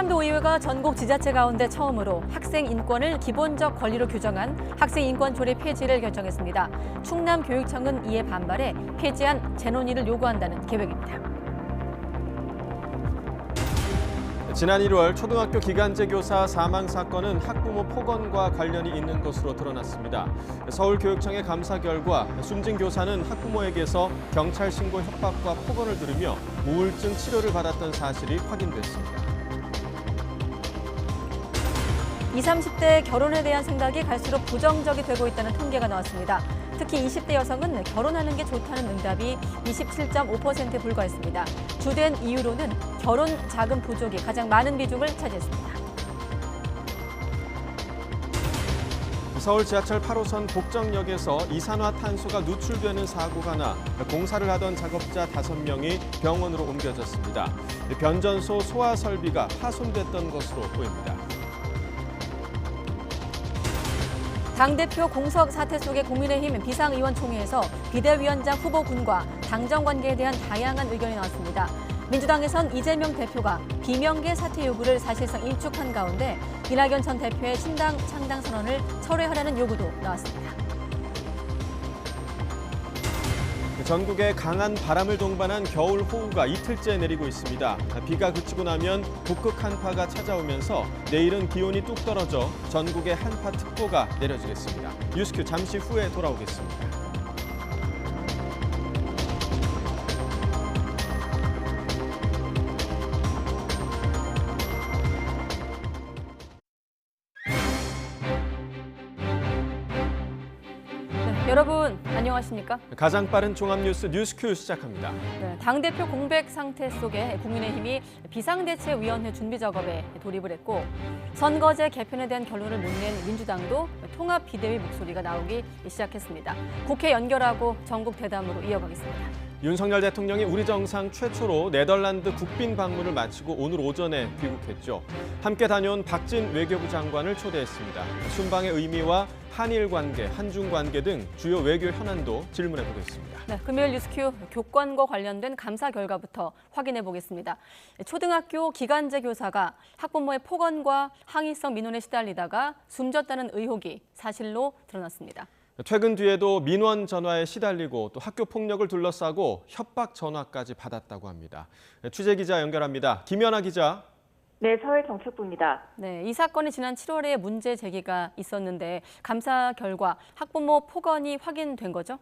충남도의회가 전국 지자체 가운데 처음으로 학생 인권을 기본적 권리로 규정한 학생인권조례 폐지를 결정했습니다. 충남교육청은 이에 반발해 폐지안 재논의를 요구한다는 계획입니다. 지난 1월 초등학교 기간제 교사 사망 사건은 학부모 폭언과 관련이 있는 것으로 드러났습니다. 서울교육청의 감사 결과 숨진 교사는 학부모에게서 경찰 신고 협박과 폭언을 들으며 우울증 치료를 받았던 사실이 확인됐습니다. 20, 30대 결혼에 대한 생각이 갈수록 부정적이 되고 있다는 통계가 나왔습니다. 특히 20대 여성은 결혼하는 게 좋다는 응답이 27.5%에 불과했습니다. 주된 이유로는 결혼 자금 부족이 가장 많은 비중을 차지했습니다. 서울 지하철 8호선 복정역에서 이산화탄소가 누출되는 사고가 나 공사를 하던 작업자 5명이 병원으로 옮겨졌습니다. 변전소 소화 설비가 파손됐던 것으로 보입니다. 당대표 공석 사태 속의 국민의힘 비상의원총회에서 비대위원장 후보군과 당정 관계에 대한 다양한 의견이 나왔습니다. 민주당에선 이재명 대표가 비명계 사퇴 요구를 사실상 일축한 가운데 이낙연 전 대표의 신당 창당 선언을 철회하라는 요구도 나왔습니다. 전국에 강한 바람을 동반한 겨울 호우가 이틀째 내리고 있습니다. 비가 그치고 나면 북극 한파가 찾아오면서 내일은 기온이 뚝 떨어져 전국에 한파특보가 내려지겠습니다. 뉴스큐 잠시 후에 돌아오겠습니다. 여러분 안녕하십니까? 가장 빠른 종합뉴스 뉴스큐 시작합니다. 네, 당대표 공백 상태 속에 국민의힘이 비상대책위원회 준비 작업에 돌입을 했고 선거제 개편에 대한 결론을 못 낸 민주당도 통합 비대위 목소리가 나오기 시작했습니다. 국회 연결하고 전국 대담으로 이어가겠습니다. 윤석열 대통령이 우리 정상 최초로 네덜란드 국빈 방문을 마치고 오늘 오전에 귀국했죠. 함께 다녀온 박진 외교부 장관을 초대했습니다. 순방의 의미와 한일 관계, 한중 관계 등 주요 외교 현안도 질문해 보겠습니다. 네, 금요일 뉴스큐 교권과 관련된 감사 결과부터 확인해 보겠습니다. 초등학교 기간제 교사가 학부모의 폭언과 항의성 민원에 시달리다가 숨졌다는 의혹이 사실로 드러났습니다. 퇴근 뒤에도 민원 전화에 시달리고 또 학교 폭력을 둘러싸고 협박 전화까지 받았다고 합니다. 취재 기자 연결합니다. 김연아 기자. 네, 사회정책부입니다. 네, 이 사건이 지난 7월에 문제 제기가 있었는데 감사 결과 학부모 폭언이 확인된 거죠?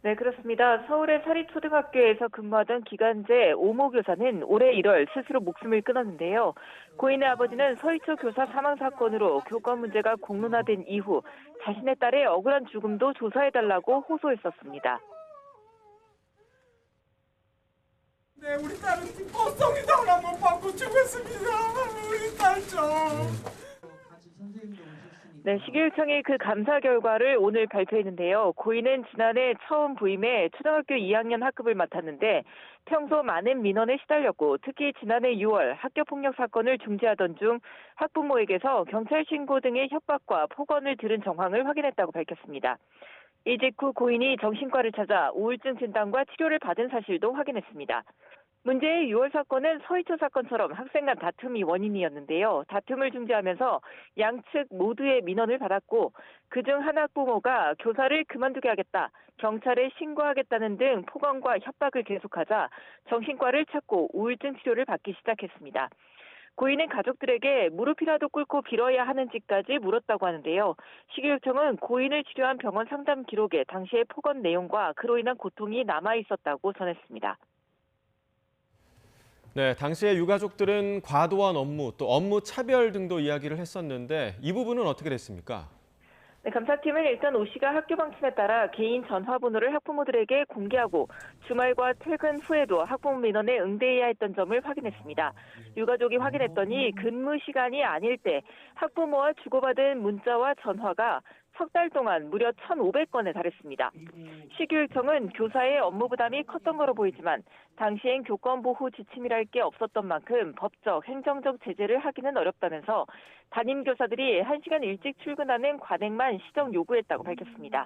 네, 그렇습니다. 서울의 사립초등학교에서 근무하던 기간제 오모 교사는 올해 1월 스스로 목숨을 끊었는데요. 고인의 아버지는 서희초 교사 사망 사건으로 교권 문제가 공론화된 이후 자신의 딸의 억울한 죽음도 조사해달라고 호소했었습니다. 네, 우리 딸은 뒷보성이도 하나 못 받고 죽었습니다. 우리 딸 좀. 네, 시교육청이 그 감사 결과를 오늘 발표했는데요. 고인은 지난해 처음 부임해 초등학교 2학년 학급을 맡았는데 평소 많은 민원에 시달렸고 특히 지난해 6월 학교폭력 사건을 중지하던 중 학부모에게서 경찰 신고 등의 협박과 폭언을 들은 정황을 확인했다고 밝혔습니다. 이 직후 고인이 정신과를 찾아 우울증 진단과 치료를 받은 사실도 확인했습니다. 문제의 6월 사건은 서희초 사건처럼 학생 간 다툼이 원인이었는데요. 다툼을 중지하면서 양측 모두의 민원을 받았고 그중 한 학부모가 교사를 그만두게 하겠다, 경찰에 신고하겠다는 등 폭언과 협박을 계속하자 정신과를 찾고 우울증 치료를 받기 시작했습니다. 고인은 가족들에게 무릎이라도 꿇고 빌어야 하는지까지 물었다고 하는데요. 시교육청은 고인을 치료한 병원 상담 기록에 당시의 폭언 내용과 그로 인한 고통이 남아있었다고 전했습니다. 네, 당시에 유가족들은 과도한 업무, 또 업무 차별 등도 이야기를 했었는데 이 부분은 어떻게 됐습니까? 네, 감사팀은 일단 오 씨가 학교 방침에 따라 개인 전화번호를 학부모들에게 공개하고 주말과 퇴근 후에도 학부모 민원에 응대해야 했던 점을 확인했습니다. 유가족이 확인했더니 근무 시간이 아닐 때 학부모와 주고받은 문자와 전화가 석 달 동안 무려 1,500건에 달했습니다. 시교육청은 교사의 업무 부담이 컸던 거로 보이지만 당시엔 교권보호 지침이랄 게 없었던 만큼 법적, 행정적 제재를 하기는 어렵다면서 담임교사들이 1시간 일찍 출근하는 관행만 시정 요구했다고 밝혔습니다.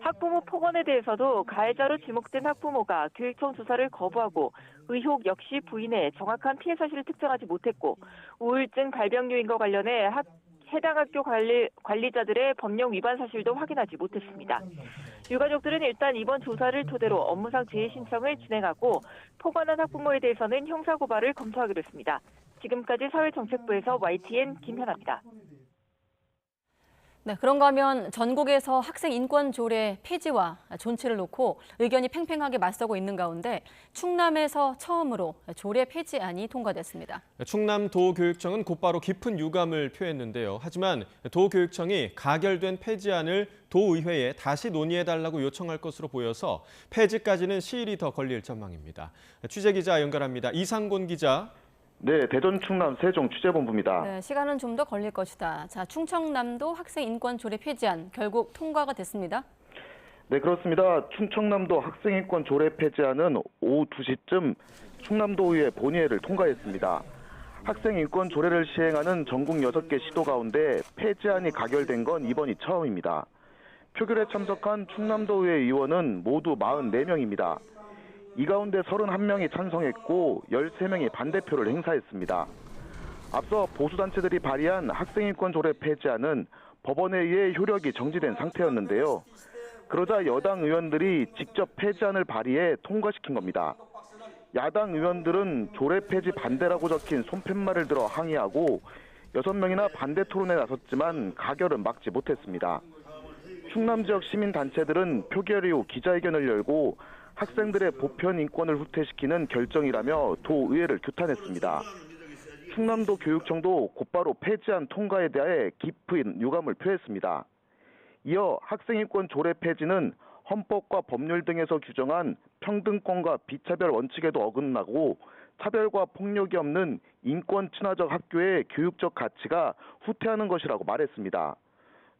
학부모 폭언에 대해서도 가해자로 지목된 학부모가 교육청 조사를 거부하고 의혹 역시 부인해 정확한 피해 사실을 특정하지 못했고 우울증 발병 요인과 관련해 해당 학교 관리자들의 법령 위반 사실도 확인하지 못했습니다. 유가족들은 일단 이번 조사를 토대로 업무상 재해 신청을 진행하고 폭언한 학부모에 대해서는 형사고발을 검토하기로 했습니다. 지금까지 사회정책부에서 YTN 김현아입니다. 네, 그런가 하면 전국에서 학생 인권 조례 폐지와 존치를 놓고 의견이 팽팽하게 맞서고 있는 가운데 충남에서 처음으로 조례 폐지안이 통과됐습니다. 충남도교육청은 곧바로 깊은 유감을 표했는데요. 하지만 도교육청이 가결된 폐지안을 도의회에 다시 논의해달라고 요청할 것으로 보여서 폐지까지는 시일이 더 걸릴 전망입니다. 취재기자 연결합니다. 이상곤 기자. 네, 대전, 충남, 세종 취재본부입니다. 네, 시간은 좀 더 걸릴 것이다. 자, 충청남도 학생 인권 조례 폐지안 결국 통과가 됐습니다. 네, 그렇습니다. 충청남도 학생인권 조례 폐지안은 오후 2시쯤 충남도의회 본회의를 통과했습니다. 학생인권 조례를 시행하는 전국 6개 시도 가운데 폐지안이 가결된 건 이번이 처음입니다. 표결에 참석한 충남도의회 의원은 모두 44명입니다. 이 가운데 31명이 찬성했고 13명이 반대표를 행사했습니다. 앞서 보수단체들이 발의한 학생인권 조례 폐지안은 법원에 의해 효력이 정지된 상태였는데요. 그러자 여당 의원들이 직접 폐지안을 발의해 통과시킨 겁니다. 야당 의원들은 조례 폐지 반대라고 적힌 손팻말을 들어 항의하고 6명이나 반대 토론에 나섰지만 가결은 막지 못했습니다. 충남 지역 시민단체들은 표결 이후 기자회견을 열고 학생들의 보편 인권을 후퇴시키는 결정이라며 도의회를 규탄했습니다. 충남도 교육청도 곧바로 폐지안 통과에 대해 깊은 유감을 표했습니다. 이어 학생인권 조례 폐지는 헌법과 법률 등에서 규정한 평등권과 비차별 원칙에도 어긋나고 차별과 폭력이 없는 인권 친화적 학교의 교육적 가치가 후퇴하는 것이라고 말했습니다.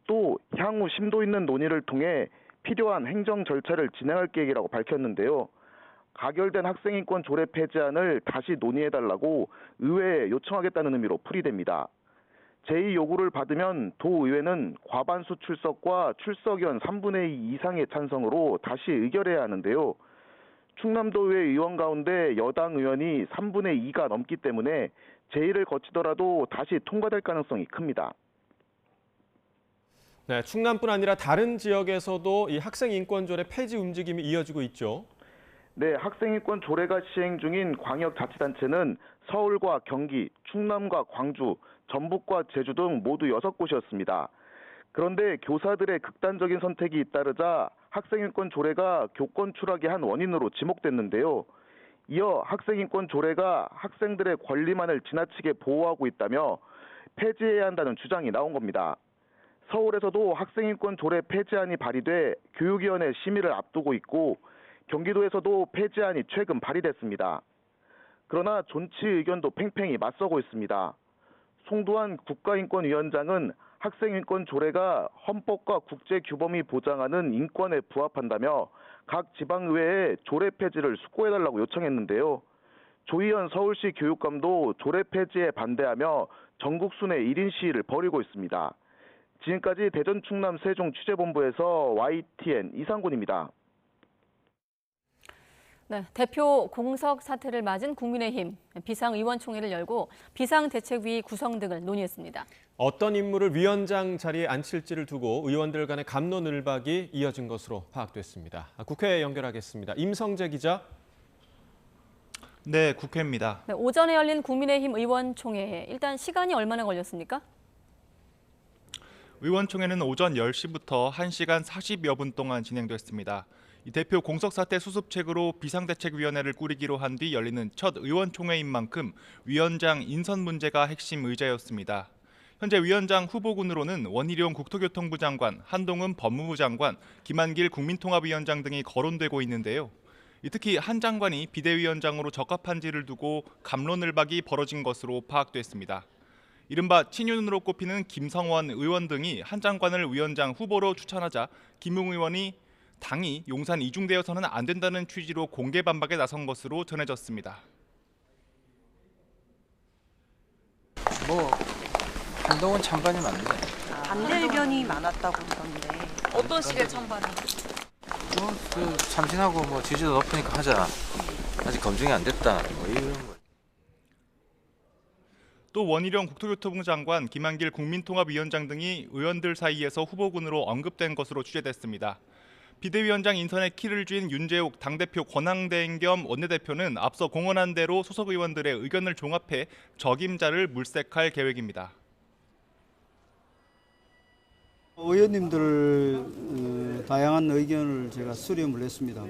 또 향후 심도 있는 논의를 통해 필요한 행정 절차를 진행할 계획이라고 밝혔는데요. 가결된 학생인권 조례 폐지안을 다시 논의해달라고 의회에 요청하겠다는 의미로 풀이됩니다. 제2 요구를 받으면 도의회는 과반수 출석과 출석위원 3분의 2 이상의 찬성으로 다시 의결해야 하는데요. 충남도의회 의원 가운데 여당 의원이 3분의 2가 넘기 때문에 제1을 거치더라도 다시 통과될 가능성이 큽니다. 네, 충남뿐 아니라 다른 지역에서도 이 학생인권 조례 폐지 움직임이 이어지고 있죠. 네, 학생인권 조례가 시행 중인 광역자치단체는 서울과 경기, 충남과 광주, 전북과 제주 등 모두 6곳이었습니다. 그런데 교사들의 극단적인 선택이 잇따르자 학생인권 조례가 교권 추락의 한 원인으로 지목됐는데요. 이어 학생인권 조례가 학생들의 권리만을 지나치게 보호하고 있다며 폐지해야 한다는 주장이 나온 겁니다. 서울에서도 학생인권 조례 폐지안이 발의돼 교육위원회 심의를 앞두고 있고 경기도에서도 폐지안이 최근 발의됐습니다. 그러나 존치 의견도 팽팽히 맞서고 있습니다. 송두환 국가인권위원장은 학생인권 조례가 헌법과 국제규범이 보장하는 인권에 부합한다며 각 지방의회에 조례 폐지를 숙고해달라고 요청했는데요. 조희연 서울시 교육감도 조례 폐지에 반대하며 전국 순회 1인 시위를 벌이고 있습니다. 지금까지 대전, 충남, 세종 취재본부에서 YTN 이상곤입니다. 네, 대표 공석 사퇴를 맞은 국민의힘 비상의원총회를 열고 비상대책위 구성 등을 논의했습니다. 어떤 인물을 위원장 자리에 앉힐지를 두고 의원들 간의 갑론을박이 이어진 것으로 파악됐습니다. 국회에 연결하겠습니다. 임성재 기자. 네, 국회입니다. 네, 오전에 열린 국민의힘 의원총회에 일단 시간이 얼마나 걸렸습니까? 의원총회는 오전 10시부터 1시간 40여 분 동안 진행됐습니다. 이 대표 공석사태 수습책으로 비상대책위원회를 꾸리기로 한 뒤 열리는 첫 의원총회인 만큼 위원장 인선 문제가 핵심 의제였습니다. 현재 위원장 후보군으로는 원희룡 국토교통부 장관, 한동훈 법무부 장관, 김한길 국민통합위원장 등이 거론되고 있는데요. 특히 한 장관이 비대위원장으로 적합한지를 두고 갑론을박이 벌어진 것으로 파악됐습니다. 이른바 친윤으로 꼽히는 김성원 의원 등이 한 장관을 위원장 후보로 추천하자 김웅 의원이 당이 용산 이중되어서는 안 된다는 취지로 공개 반박에 나선 것으로 전해졌습니다. 한동훈 찬반이 맞는데. 반대 의견이 많았다고 그러던데. 어떤 식의 찬반이? 참신하고 뭐 지지도 높으니까 하자. 아직 검증이 안 됐다. 뭐 이런 거. 또 원희룡 국토교통부 장관, 김한길 국민통합위원장 등이 의원들 사이에서 후보군으로 언급된 것으로 취재됐습니다. 비대위원장 인선에 키를 쥔 윤재욱 당대표 권한대행 겸 원내대표는 앞서 공언한 대로 소속 의원들의 의견을 종합해 적임자를 물색할 계획입니다. 의원님들 다양한 의견을 제가 수렴을 했습니다.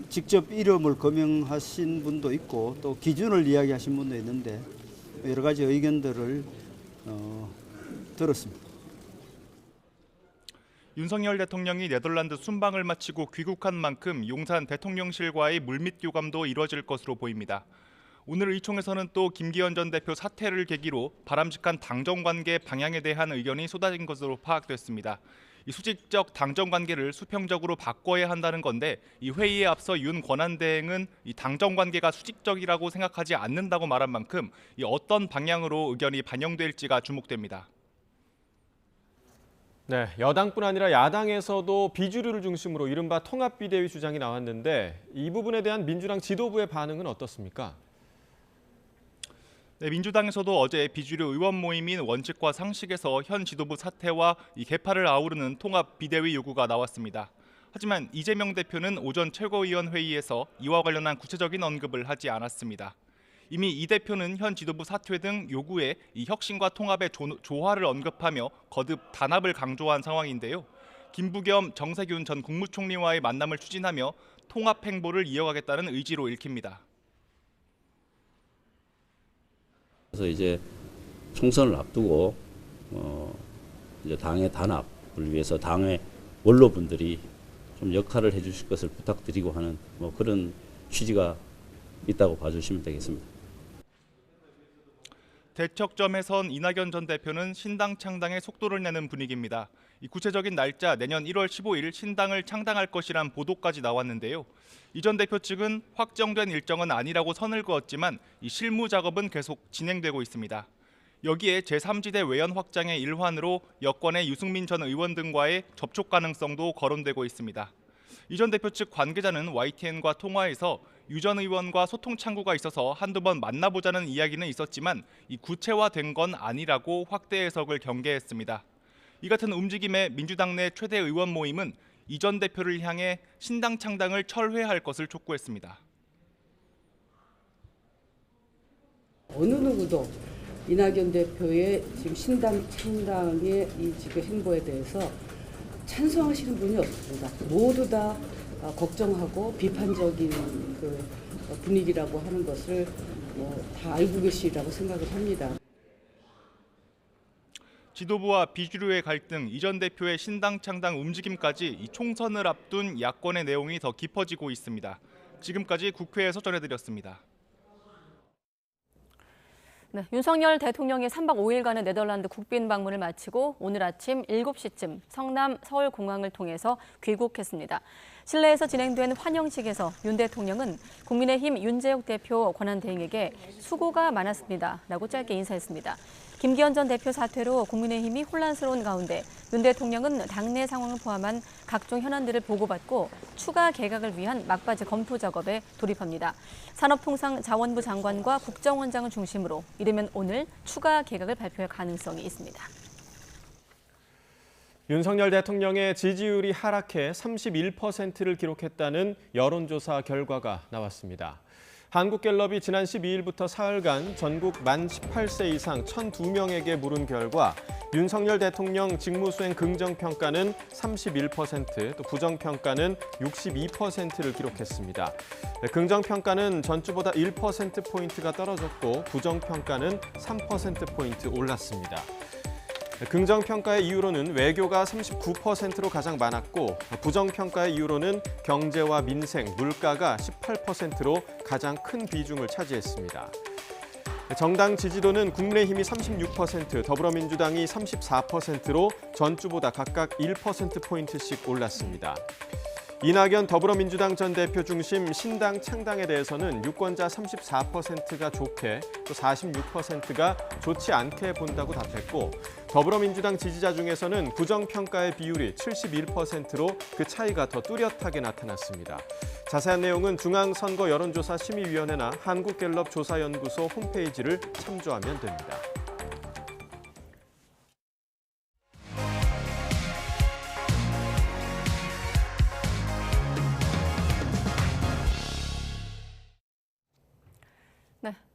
직접 이름을 거명하신 분도 있고 또 기준을 이야기하신 분도 있는데 여러 가지 의견들을 들었습니다. 윤석열 대통령이 네덜란드 순방을 마치고 귀국한 만큼 용산 대통령실과의 물밑 교감도 이뤄질 것으로 보입니다. 오늘 의총에서는 또 김기현 전 대표 사퇴를 계기로 바람직한 당정관계 방향에 대한 의견이 쏟아진 것으로 파악됐습니다. 이 수직적 당정관계를 수평적으로 바꿔야 한다는 건데 이 회의에 앞서 윤 권한대행은 이 당정관계가 수직적이라고 생각하지 않는다고 말한 만큼 이 어떤 방향으로 의견이 반영될지가 주목됩니다. 네, 여당뿐 아니라 야당에서도 비주류를 중심으로 이른바 통합비대위 주장이 나왔는데 이 부분에 대한 민주당 지도부의 반응은 어떻습니까? 네, 민주당에서도 어제 비주류 의원 모임인 원칙과 상식에서 현 지도부 사퇴와 이 개파를 아우르는 통합 비대위 요구가 나왔습니다. 하지만 이재명 대표는 오전 최고위원 회의에서 이와 관련한 구체적인 언급을 하지 않았습니다. 이미 이 대표는 현 지도부 사퇴 등 요구에 이 혁신과 통합의 조화를 언급하며 거듭 단합을 강조한 상황인데요. 김부겸 정세균 전 국무총리와의 만남을 추진하며 통합 행보를 이어가겠다는 의지로 읽힙니다. 그래서 이제 총선을 앞두고 이제 당의 단합을 위해서 당의 원로분들이 좀 역할을 해주실 것을 부탁드리고 하는 그런 취지가 있다고 봐주시면 되겠습니다. 대척점에선 이낙연 전 대표는 신당 창당에 속도를 내는 분위기입니다. 이 구체적인 날짜 내년 1월 15일 신당을 창당할 것이란 보도까지 나왔는데요. 이 전 대표 측은 확정된 일정은 아니라고 선을 그었지만 이 실무 작업은 계속 진행되고 있습니다. 여기에 제3지대 외연 확장의 일환으로 여권의 유승민 전 의원 등과의 접촉 가능성도 거론되고 있습니다. 이 전 대표 측 관계자는 YTN과 통화에서 유 전 의원과 소통 창구가 있어서 한두 번 만나보자는 이야기는 있었지만 이 구체화된 건 아니라고 확대 해석을 경계했습니다. 이 같은 움직임에 민주당 내 최대 의원 모임은 이 전 대표를 향해 신당 창당을 철회할 것을 촉구했습니다. 어느 누구도 이낙연 대표의 지금 신당 창당의 이 지금 행보에 대해서 찬성하시는 분이 없습니다. 모두 다 걱정하고 비판적인 그 분위기라고 하는 것을 다 알고 계시리라고 생각을 합니다. 지도부와 비주류의 갈등, 이 전 대표의 신당 창당 움직임까지 이 총선을 앞둔 야권의 내용이 더 깊어지고 있습니다. 지금까지 국회에서 전해드렸습니다. 네, 윤석열 대통령이 3박 5일간의 네덜란드 국빈 방문을 마치고 오늘 아침 7시쯤 성남 서울공항을 통해서 귀국했습니다. 실내에서 진행된 환영식에서 윤 대통령은 국민의힘 윤재욱 대표 권한대행에게 수고가 많았습니다라고 짧게 인사했습니다. 김기현 전 대표 사퇴로 국민의힘이 혼란스러운 가운데 윤 대통령은 당내 상황을 포함한 각종 현안들을 보고받고 추가 개각을 위한 막바지 검토 작업에 돌입합니다. 산업통상자원부 장관과 국정원장을 중심으로 이르면 오늘 추가 개각을 발표할 가능성이 있습니다. 윤석열 대통령의 지지율이 하락해 31%를 기록했다는 여론조사 결과가 나왔습니다. 한국갤럽이 지난 12일부터 사흘간 전국 만 18세 이상 1,002명에게 물은 결과 윤석열 대통령 직무수행 긍정평가는 31%, 또 부정평가는 62%를 기록했습니다. 긍정평가는 전주보다 1%포인트가 떨어졌고 부정평가는 3%포인트 올랐습니다. 긍정평가의 이유로는 외교가 39%로 가장 많았고 부정평가의 이유로는 경제와 민생, 물가가 18%로 가장 큰 비중을 차지했습니다. 정당 지지도는 국민의힘이 36%, 더불어민주당이 34%로 전주보다 각각 1%포인트씩 올랐습니다. 이낙연 더불어민주당 전 대표 중심 신당 창당에 대해서는 유권자 34%가 좋게 또 46%가 좋지 않게 본다고 답했고 더불어민주당 지지자 중에서는 부정평가의 비율이 71%로 그 차이가 더 뚜렷하게 나타났습니다. 자세한 내용은 중앙선거 여론조사 심의위원회나 한국갤럽 조사연구소 홈페이지를 참조하면 됩니다.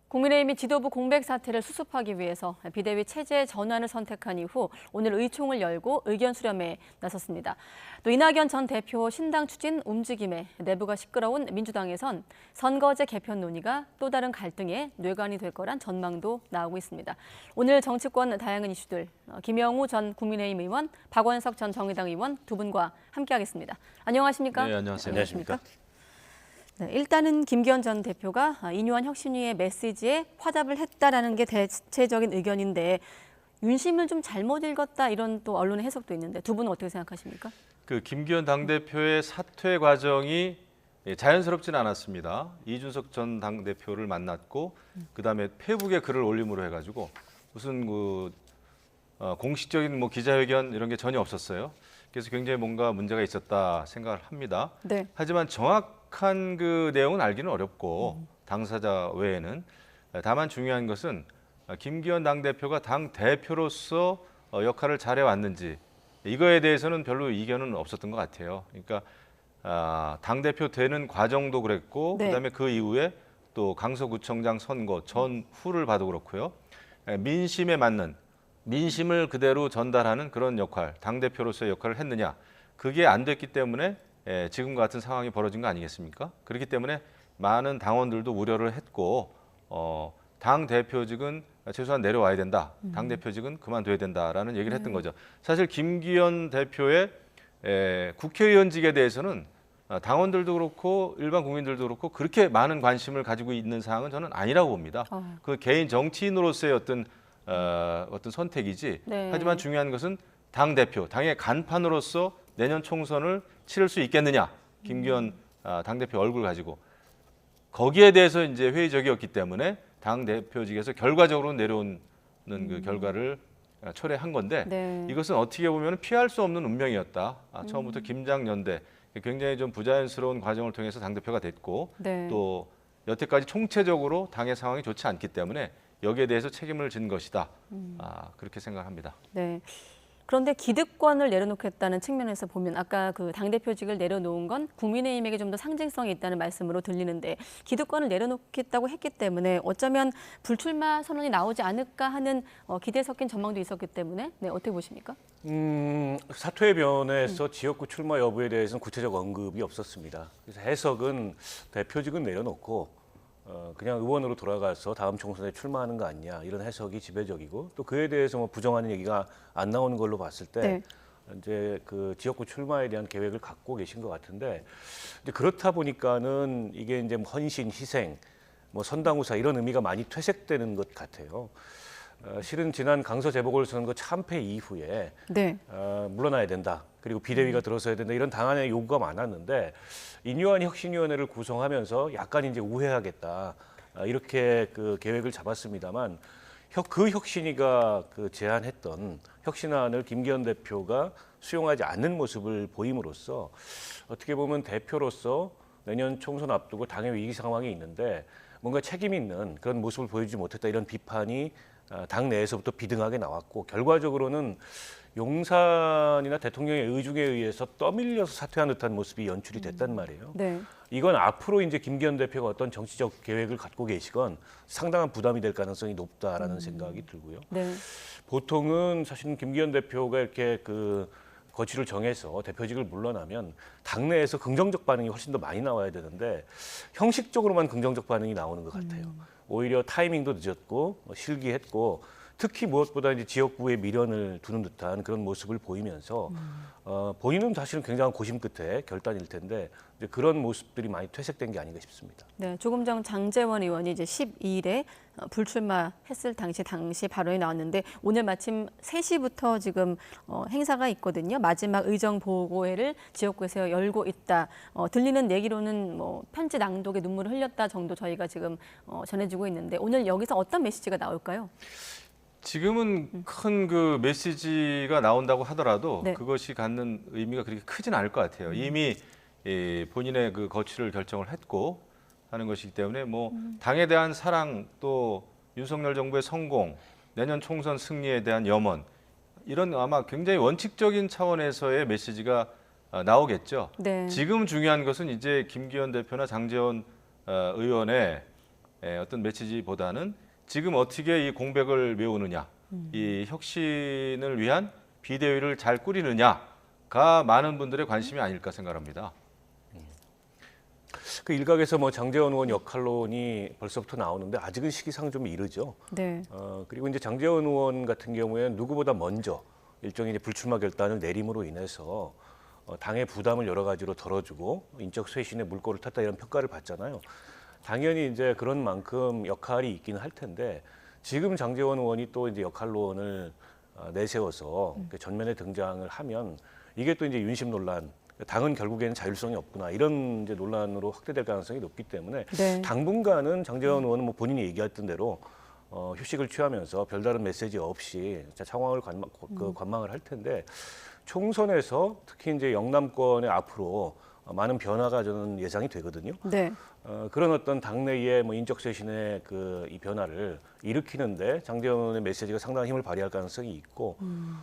국민의힘이 지도부 공백 사태를 수습하기 위해서 비대위 체제 전환을 선택한 이후 오늘 의총을 열고 의견 수렴에 나섰습니다. 또 이낙연 전 대표 신당 추진 움직임에 내부가 시끄러운 민주당에선 선거제 개편 논의가 또 다른 갈등의 뇌관이 될 거란 전망도 나오고 있습니다. 오늘 정치권 다양한 이슈들 김영우 전 국민의힘 의원, 박원석 전 정의당 의원 두 분과 함께하겠습니다. 안녕하십니까? 네, 안녕하십니까? 네, 일단은 김기현 전 대표가 인요한 혁신위의 메시지에 화답을 했다라는 게 대체적인 의견인데 윤심을 좀 잘못 읽었다 이런 또 언론의 해석도 있는데 두 분은 어떻게 생각하십니까? 그 김기현 당대표의 사퇴 과정이 자연스럽지는 않았습니다. 이준석 전 당대표를 만났고 그다음에 페이북에 글을 올림으로 해가지고 무슨 공식적인 기자회견 이런 게 전혀 없었어요. 그래서 굉장히 뭔가 문제가 있었다 생각을 합니다. 네. 하지만 정확한 그 내용은 알기는 어렵고 당사자 외에는 다만 중요한 것은 김기현 당대표가 당대표로서 역할을 잘해왔는지 이거에 대해서는 별로 이견은 없었던 것 같아요. 그러니까 당대표 되는 과정도 그랬고 네. 그다음에 그 이후에 또 강서구청장 선거 전후를 봐도 그렇고요. 민심에 맞는 민심을 그대로 전달하는 그런 역할, 당대표로서의 역할을 했느냐. 그게 안 됐기 때문에 지금과 같은 상황이 벌어진 거 아니겠습니까? 그렇기 때문에 많은 당원들도 우려를 했고 당대표직은 최소한 내려와야 된다. 당대표직은 그만둬야 된다라는 얘기를 했던 거죠. 사실 김기현 대표의 국회의원직에 대해서는 당원들도 그렇고 일반 국민들도 그렇고 그렇게 많은 관심을 가지고 있는 사항은 저는 아니라고 봅니다. 그 개인 정치인으로서의 어떤 선택이지. 네. 하지만 중요한 것은 당대표, 당의 간판으로서 내년 총선을 치를 수 있겠느냐. 김기현 당대표 얼굴 가지고. 거기에 대해서 이제 회의적이었기 때문에 당대표직에서 결과적으로 내려오는 그 결과를 철회한 건데 네. 이것은 어떻게 보면 피할 수 없는 운명이었다. 처음부터 김장연대 굉장히 좀 부자연스러운 과정을 통해서 당대표가 됐고 네. 또 여태까지 총체적으로 당의 상황이 좋지 않기 때문에 여기에 대해서 책임을 진 것이다. 그렇게 생각합니다. 네. 그런데 기득권을 내려놓겠다는 측면에서 보면 아까 그 당대표직을 내려놓은 건 국민의힘에게 좀 더 상징성이 있다는 말씀으로 들리는데 기득권을 내려놓겠다고 했기 때문에 어쩌면 불출마 선언이 나오지 않을까 하는 기대 섞인 전망도 있었기 때문에 네, 어떻게 보십니까? 사퇴의 변에서 지역구 출마 여부에 대해서는 구체적 언급이 없었습니다. 그래서 해석은 대표직은 내려놓고 그냥 의원으로 돌아가서 다음 총선에 출마하는 거 아니냐 이런 해석이 지배적이고 또 그에 대해서 부정하는 얘기가 안 나오는 걸로 봤을 때 네. 이제 그 지역구 출마에 대한 계획을 갖고 계신 것 같은데 이제 그렇다 보니까는 이게 이제 헌신, 희생, 선당우사 이런 의미가 많이 퇴색되는 것 같아요. 실은 지난 강서 재보궐선거 참패 이후에 네. 물러나야 된다. 그리고 비대위가 들어서야 된다. 이런 당안의 요구가 많았는데 인요한 혁신위원회를 구성하면서 약간 이제 우회하겠다. 이렇게 그 계획을 잡았습니다만 그 혁신위가 그 제안했던 혁신안을 김기현 대표가 수용하지 않는 모습을 보임으로써 어떻게 보면 대표로서 내년 총선 앞두고 당의 위기 상황이 있는데 뭔가 책임 있는 그런 모습을 보여주지 못했다. 이런 비판이 당 내에서부터 비등하게 나왔고 결과적으로는 용산이나 대통령의 의중에 의해서 떠밀려서 사퇴한 듯한 모습이 연출이 됐단 말이에요. 네. 이건 앞으로 이제 김기현 대표가 어떤 정치적 계획을 갖고 계시건 상당한 부담이 될 가능성이 높다라는 생각이 들고요. 네. 보통은 사실은 김기현 대표가 이렇게 그 거취를 정해서 대표직을 물러나면 당내에서 긍정적 반응이 훨씬 더 많이 나와야 되는데 형식적으로만 긍정적 반응이 나오는 것 같아요. 오히려 타이밍도 늦었고 실기했고 특히 무엇보다 이제 지역구에 미련을 두는 듯한 그런 모습을 보이면서 본인은 사실은 굉장한 고심 끝에 결단일 텐데 이제 그런 모습들이 많이 퇴색된 게 아닌가 싶습니다. 네, 조금 전 장제원 의원이 이제 12일에 불출마했을 당시 발언이 나왔는데 오늘 마침 3시부터 지금 행사가 있거든요. 마지막 의정 보고회를 지역구에서 열고 있다. 들리는 얘기로는 편지 낭독에 눈물을 흘렸다 정도 저희가 지금 전해지고 있는데 오늘 여기서 어떤 메시지가 나올까요? 지금은 큰 그 메시지가 나온다고 하더라도 네. 그것이 갖는 의미가 그렇게 크진 않을 것 같아요. 이미 본인의 그 거취를 결정을 했고 하는 것이기 때문에 뭐 당에 대한 사랑, 또 윤석열 정부의 성공, 내년 총선 승리에 대한 염원, 이런 아마 굉장히 원칙적인 차원에서의 메시지가 나오겠죠. 네. 지금 중요한 것은 이제 김기현 대표나 장제원 의원의 어떤 메시지보다는 지금 어떻게 이 공백을 메우느냐, 이 혁신을 위한 비대위를 잘 꾸리느냐가 많은 분들의 관심이 아닐까 생각합니다. 그 일각에서 뭐 장제원 의원 역할론이 벌써부터 나오는데 아직은 시기상 좀 이르죠. 네. 그리고 이제 장제원 의원 같은 경우에는 누구보다 먼저 일종의 이제 불출마 결단을 내림으로 인해서 당의 부담을 여러 가지로 덜어주고 인적 쇄신의 물꼬를 탔다 이런 평가를 받잖아요. 당연히 이제 그런 만큼 역할이 있기는 할 텐데 지금 장제원 의원이 또 이제 역할론을 내세워서 전면에 등장을 하면 이게 또 이제 윤심 논란, 당은 결국에는 자율성이 없구나 이런 이제 논란으로 확대될 가능성이 높기 때문에 네. 당분간은 장제원 의원은 뭐 본인이 얘기했던 대로 휴식을 취하면서 별다른 메시지 없이 상황을 관망을 할 텐데 총선에서 특히 이제 영남권에 앞으로 많은 변화가 저는 예상이 되거든요. 네. 그런 어떤 당내의 뭐 인적 쇄신의 이 변화를 일으키는데 장제원 의원의 메시지가 상당히 힘을 발휘할 가능성이 있고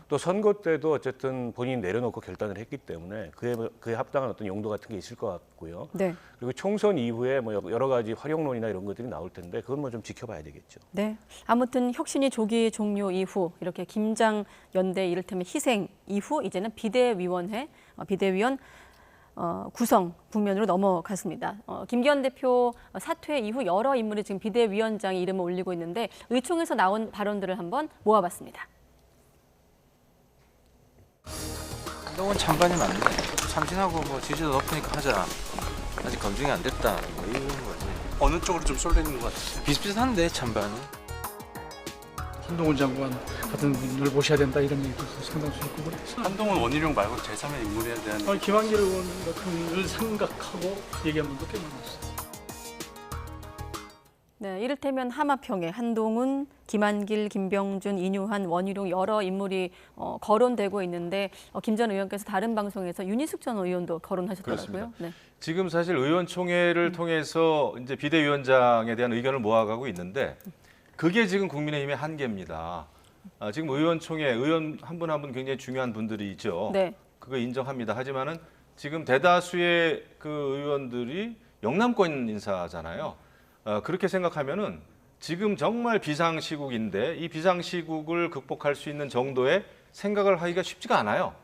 또 선거 때도 어쨌든 본인이 내려놓고 결단을 했기 때문에 그에 합당한 어떤 용도 같은 게 있을 것 같고요. 네. 그리고 총선 이후에 뭐 여러 가지 활용론이나 이런 것들이 나올 텐데 그건 뭐 좀 지켜봐야 되겠죠. 네. 아무튼 혁신이 조기 종료 이후 이렇게 김장 연대 이를테면 희생 이후 이제는 비대위원 구성 국면으로 넘어갔습니다. 김기현 대표 사퇴 이후 여러 인물이 지금 비대위원장의 이름을 올리고 있는데 의총에서 나온 발언들을 한번 모아봤습니다. 한동훈 찬반이 맞네. 참신하고 뭐 지지도 높으니까 하자. 아직 검증이 안 됐다. 뭐 이런 거지. 어느 쪽으로 좀 쏠리는 것 같아요? 비슷비슷한데 찬반이. 한동훈 장관 같은 분을 모셔야 된다 이런 얘기도 상당수 있고 그래서 한동훈 원희룡 말고 제3의 인물에 대한 김한길 의원 같은 분을 생각하고 얘기한 분도 꽤 많았어요. 네, 이를테면 하마평에 한동훈, 김한길, 김병준, 이뉴한, 원희룡 여러 인물이 거론되고 있는데 김 전 의원께서 다른 방송에서 윤희숙 전 의원도 거론하셨더라고요. 네. 지금 사실 의원총회를 통해서 이제 비대위원장에 대한 의견을 모아가고 있는데 그게 지금 국민의힘의 한계입니다. 지금 의원총회 의원 한 분 한 분 굉장히 중요한 분들이죠. 네. 그거 인정합니다. 하지만은 지금 대다수의 그 의원들이 영남권 인사잖아요. 그렇게 생각하면은 지금 정말 비상시국인데 이 비상시국을 극복할 수 있는 정도의 생각을 하기가 쉽지가 않아요.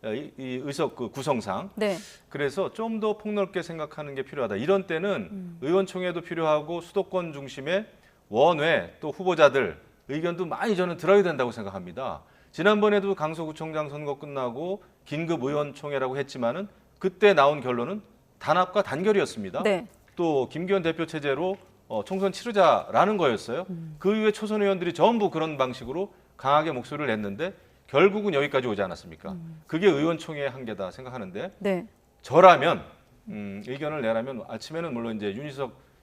이 의석 그 구성상. 네. 그래서 좀 더 폭넓게 생각하는 게 필요하다. 이런 때는 의원총회도 필요하고 수도권 중심의 원외 또 후보자들 의견도 많이 저는 들어야 된다고 생각합니다. 지난번에도 강서구청장 선거 끝나고 긴급 의원총회라고 했지만은 그때 나온 결론은 단합과 단결이었습니다. 네. 또 김기현 대표 체제로 총선 치르자라는 거였어요. 그 이후에 초선 의원들이 전부 그런 방식으로 강하게 목소리를 냈는데 결국은 여기까지 오지 않았습니까? 그게 의원총회의 한계다 생각하는데 네. 저라면 의견을 내라면 아침에는 물론 이제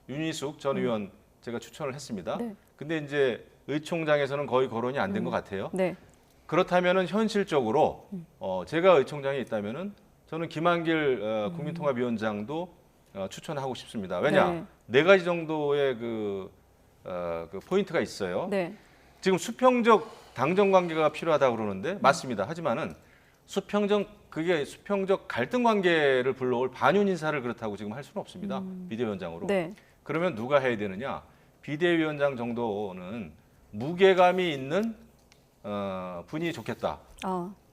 윤희숙 전 의원 제가 추천을 했습니다. 네. 근데 이제 의총장에서는 거의 거론이 안 된 것 같아요. 네. 그렇다면은 현실적으로 제가 의총장에 있다면은 저는 김한길 국민통합위원장도 추천하고 싶습니다. 왜냐? 네 가지 정도의 그 포인트가 있어요. 네. 지금 수평적 당정 관계가 필요하다고 그러는데 맞습니다. 하지만은 수평적 갈등 관계를 불러올 반윤 인사를 그렇다고 지금 할 수는 없습니다. 비대위원장으로. 네. 그러면 누가 해야 되느냐? 비대위원장 정도는 무게감이 있는 분이 좋겠다.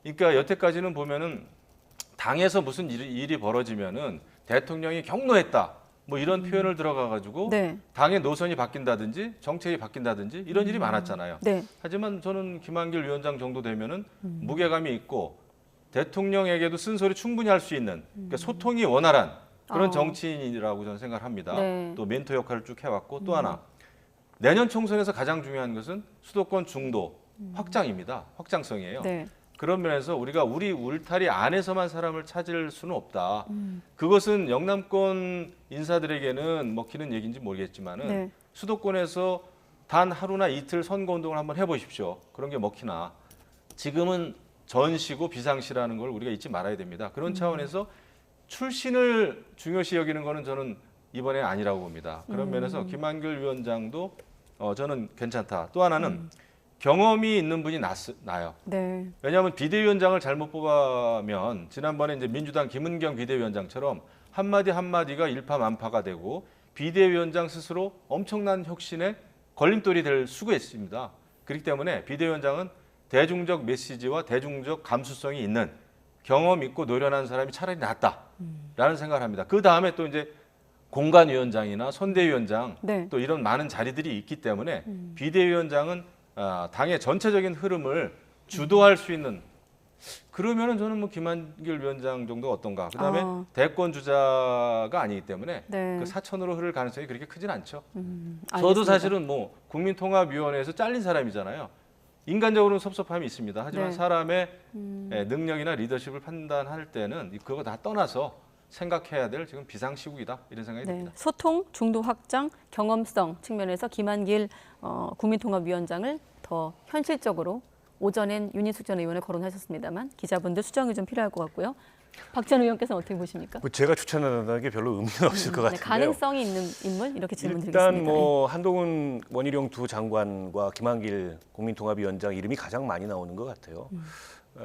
그러니까 여태까지는 보면은 당에서 무슨 일이 벌어지면은 대통령이 경로했다. 뭐 이런 표현을 들어가가지고 네. 당의 노선이 바뀐다든지 정책이 바뀐다든지 이런 일이 많았잖아요. 네. 하지만 저는 김한길 위원장 정도 되면은 무게감이 있고 대통령에게도 쓴소리 충분히 할 수 있는 그러니까 소통이 원활한 그런 정치인이라고 저는 생각을 합니다. 네. 또 멘토 역할을 쭉 해왔고 또 하나 내년 총선에서 가장 중요한 것은 수도권 중도 확장입니다. 확장성이에요. 네. 그런 면에서 우리가 우리 울타리 안에서만 사람을 찾을 수는 없다. 그것은 영남권 인사들에게는 먹히는 얘기인지 모르겠지만은 네. 수도권에서 단 하루나 이틀 선거운동을 한번 해보십시오. 그런 게 먹히나. 지금은 전시고 비상시라는 걸 우리가 잊지 말아야 됩니다. 그런 차원에서 출신을 중요시 여기는 거는 저는 이번에 아니라고 봅니다. 그런 면에서 김한길 위원장도 저는 괜찮다. 또 하나는 경험이 있는 분이 나요. 네. 왜냐하면 비대위원장을 잘못 뽑으면 지난번에 이제 민주당 김은경 비대위원장처럼 한마디 한마디가 일파만파가 되고 비대위원장 스스로 엄청난 혁신에 걸림돌이 될 수가 있습니다. 그렇기 때문에 비대위원장은 대중적 메시지와 대중적 감수성이 있는 경험 있고 노련한 사람이 차라리 낫다라는 생각을 합니다. 그 다음에 또 이제 공관위원장이나 선대위원장 네. 또 이런 많은 자리들이 있기 때문에 비대위원장은 당의 전체적인 흐름을 주도할 수 있는 그러면은 저는 뭐 김한길 위원장 정도 어떤가. 그다음에 대권 주자가 아니기 때문에 네. 그 사천으로 흐를 가능성이 그렇게 크진 않죠. 알겠습니다. 저도 사실은 뭐 국민통합위원회에서 잘린 사람이잖아요. 인간적으로는 섭섭함이 있습니다. 하지만 네. 사람의 능력이나 리더십을 판단할 때는 그거 다 떠나서 생각해야 될 지금 비상시국이다 이런 생각이 네. 듭니다. 소통, 중도 확장, 경험성 측면에서 김한길 국민통합위원장을 더 현실적으로 오전엔 윤희숙 전 의원을 거론하셨습니다만 기자분들 수정이 좀 필요할 것 같고요. 박 전 의원께서는 어떻게 보십니까? 뭐 제가 추천한다는 게 별로 의미는 없을 것 같은데요. 가능성이 있는 인물 이렇게 질문드리겠습니다. 일단 뭐 한동훈 원희룡 두 장관과 김한길 국민통합위원장 이름이 가장 많이 나오는 것 같아요.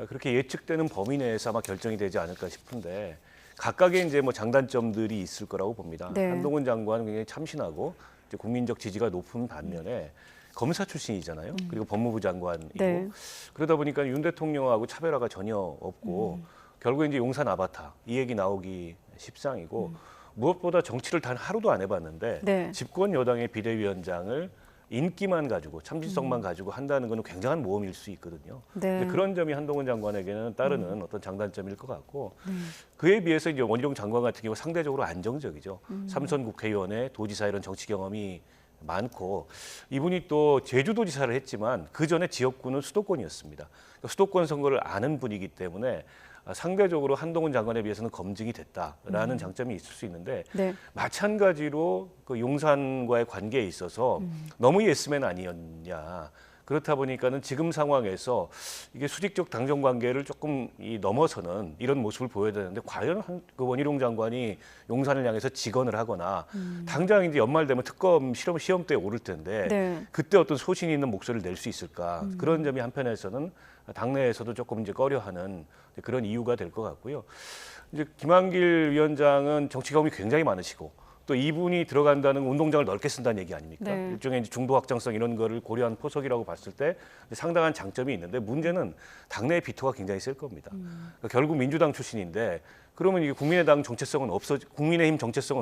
그렇게 예측되는 범위 내에서 아마 결정이 되지 않을까 싶은데 각각의 이제 뭐 장단점들이 있을 거라고 봅니다. 네. 한동훈 장관은 굉장히 참신하고 이제 국민적 지지가 높은 반면에 검사 출신이잖아요. 그리고 법무부 장관이고 네. 그러다 보니까 윤 대통령하고 차별화가 전혀 없고 결국에 이제 용산 아바타 이 얘기 나오기 십상이고 무엇보다 정치를 단 하루도 안 해봤는데 네. 집권 여당의 비대위원장을 인기만 가지고 참신성만 가지고 한다는 것은 굉장한 모험일 수 있거든요. 네. 근데 그런 점이 한동훈 장관에게는 따르는 어떤 장단점일 것 같고 그에 비해서 이제 원희룡 장관 같은 경우 상대적으로 안정적이죠. 삼선 국회의원의 도지사 이런 정치 경험이 많고 이분이 또 제주도지사를 했지만 그 전에 지역구는 수도권이었습니다. 그러니까 수도권 선거를 아는 분이기 때문에 상대적으로 한동훈 장관에 비해서는 검증이 됐다라는 장점이 있을 수 있는데 네. 마찬가지로 그 용산과의 관계에 있어서 너무 예스맨 아니었냐. 그렇다 보니까는 지금 상황에서 이게 수직적 당정 관계를 조금 넘어서는 이런 모습을 보여야 되는데 과연 그 원희룡 장관이 용산을 향해서 직언을 하거나 당장 이제 연말 되면 특검 시험대에 오를 텐데 네. 그때 어떤 소신 있는 목소리를 낼 수 있을까 그런 점이 한편에서는 당내에서도 조금 이제 꺼려하는 그런 이유가 될 것 같고요. 이제 김한길 위원장은 정치 경험이 굉장히 많으시고 또 이분이 들어간다는 운동장을 넓게 쓴다는 얘기 아닙니까? 네. 일종의 이제 중도 확장성 이런 거를 고려한 포석이라고 봤을 때 상당한 장점이 있는데 문제는 당내의 비토가 굉장히 셀 겁니다. 그러니까 결국 민주당 출신인데 그러면 이게 국민의힘 정체성은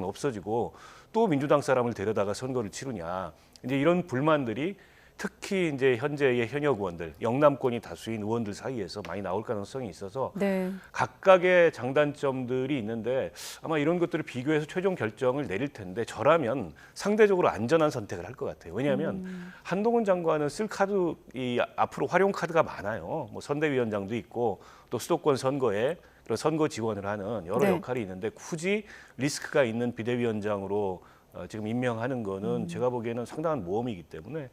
없어지고 또 민주당 사람을 데려다가 선거를 치르냐. 이제 이런 불만들이 특히 이제 현재의 현역 의원들, 영남권이 다수인 의원들 사이에서 많이 나올 가능성이 있어서 네. 각각의 장단점들이 있는데 아마 이런 것들을 비교해서 최종 결정을 내릴 텐데 저라면 상대적으로 안전한 선택을 할 것 같아요. 왜냐하면 한동훈 장관은 쓸 카드, 앞으로 활용 카드가 많아요. 뭐 선대위원장도 있고 또 수도권 선거에 그런 선거 지원을 하는 여러 네. 역할이 있는데 굳이 리스크가 있는 비대위원장으로 지금 임명하는 거는 제가 보기에는 상당한 모험이기 때문에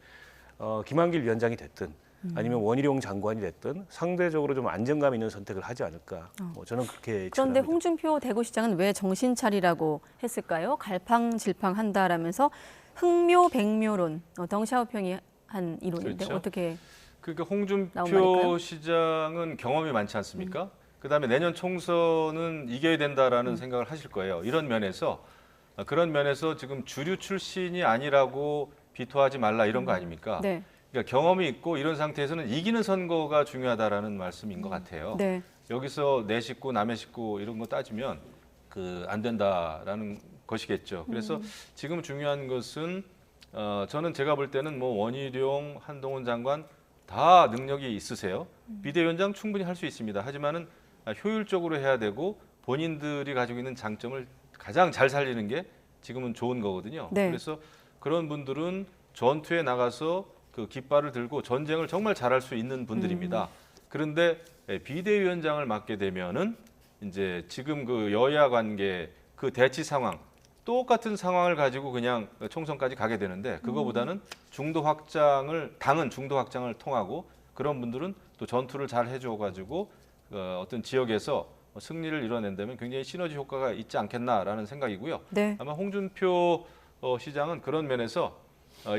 김한길 위원장이 됐든 아니면 원희룡 장관이 됐든 상대적으로 좀 안정감 있는 선택을 하지 않을까. 저는 그렇게 그런데 예측합니다. 홍준표 대구시장은 왜 정신 차리라고 했을까요? 갈팡질팡한다라면서 흥묘백묘론 덩샤오평이 한 이론인데 그렇죠. 어떻게 그러니까 나온 말일까요? 홍준표 시장은 경험이 많지 않습니까? 그다음에 내년 총선은 이겨야 된다라는 생각을 하실 거예요. 그런 면에서 지금 주류 출신이 아니라고 비토하지 말라 이런 거 아닙니까? 네. 그러니까 경험이 있고 이런 상태에서는 이기는 선거가 중요하다라는 말씀인 것 같아요. 네. 여기서 내 식구, 남의 식구 이런 거 따지면 안 된다라는 것이겠죠. 그래서 지금 중요한 것은 저는 제가 볼 때는 뭐 원희룡, 한동훈 장관 다 능력이 있으세요. 비대위원장 충분히 할 수 있습니다. 하지만은 효율적으로 해야 되고 본인들이 가지고 있는 장점을 가장 잘 살리는 게 지금은 좋은 거거든요. 네. 그래서 그런 분들은 전투에 나가서 그 깃발을 들고 전쟁을 정말 잘할 수 있는 분들입니다. 그런데 비대위원장을 맡게 되면은 이제 지금 그 여야 관계 그 대치 상황 똑같은 상황을 가지고 그냥 총선까지 가게 되는데 그거보다는 당은 중도 확장을 통하고 그런 분들은 또 전투를 잘 해줘가지고 어떤 지역에서 승리를 이뤄낸다면 굉장히 시너지 효과가 있지 않겠나라는 생각이고요. 네. 아마 홍준표 시장은 그런 면에서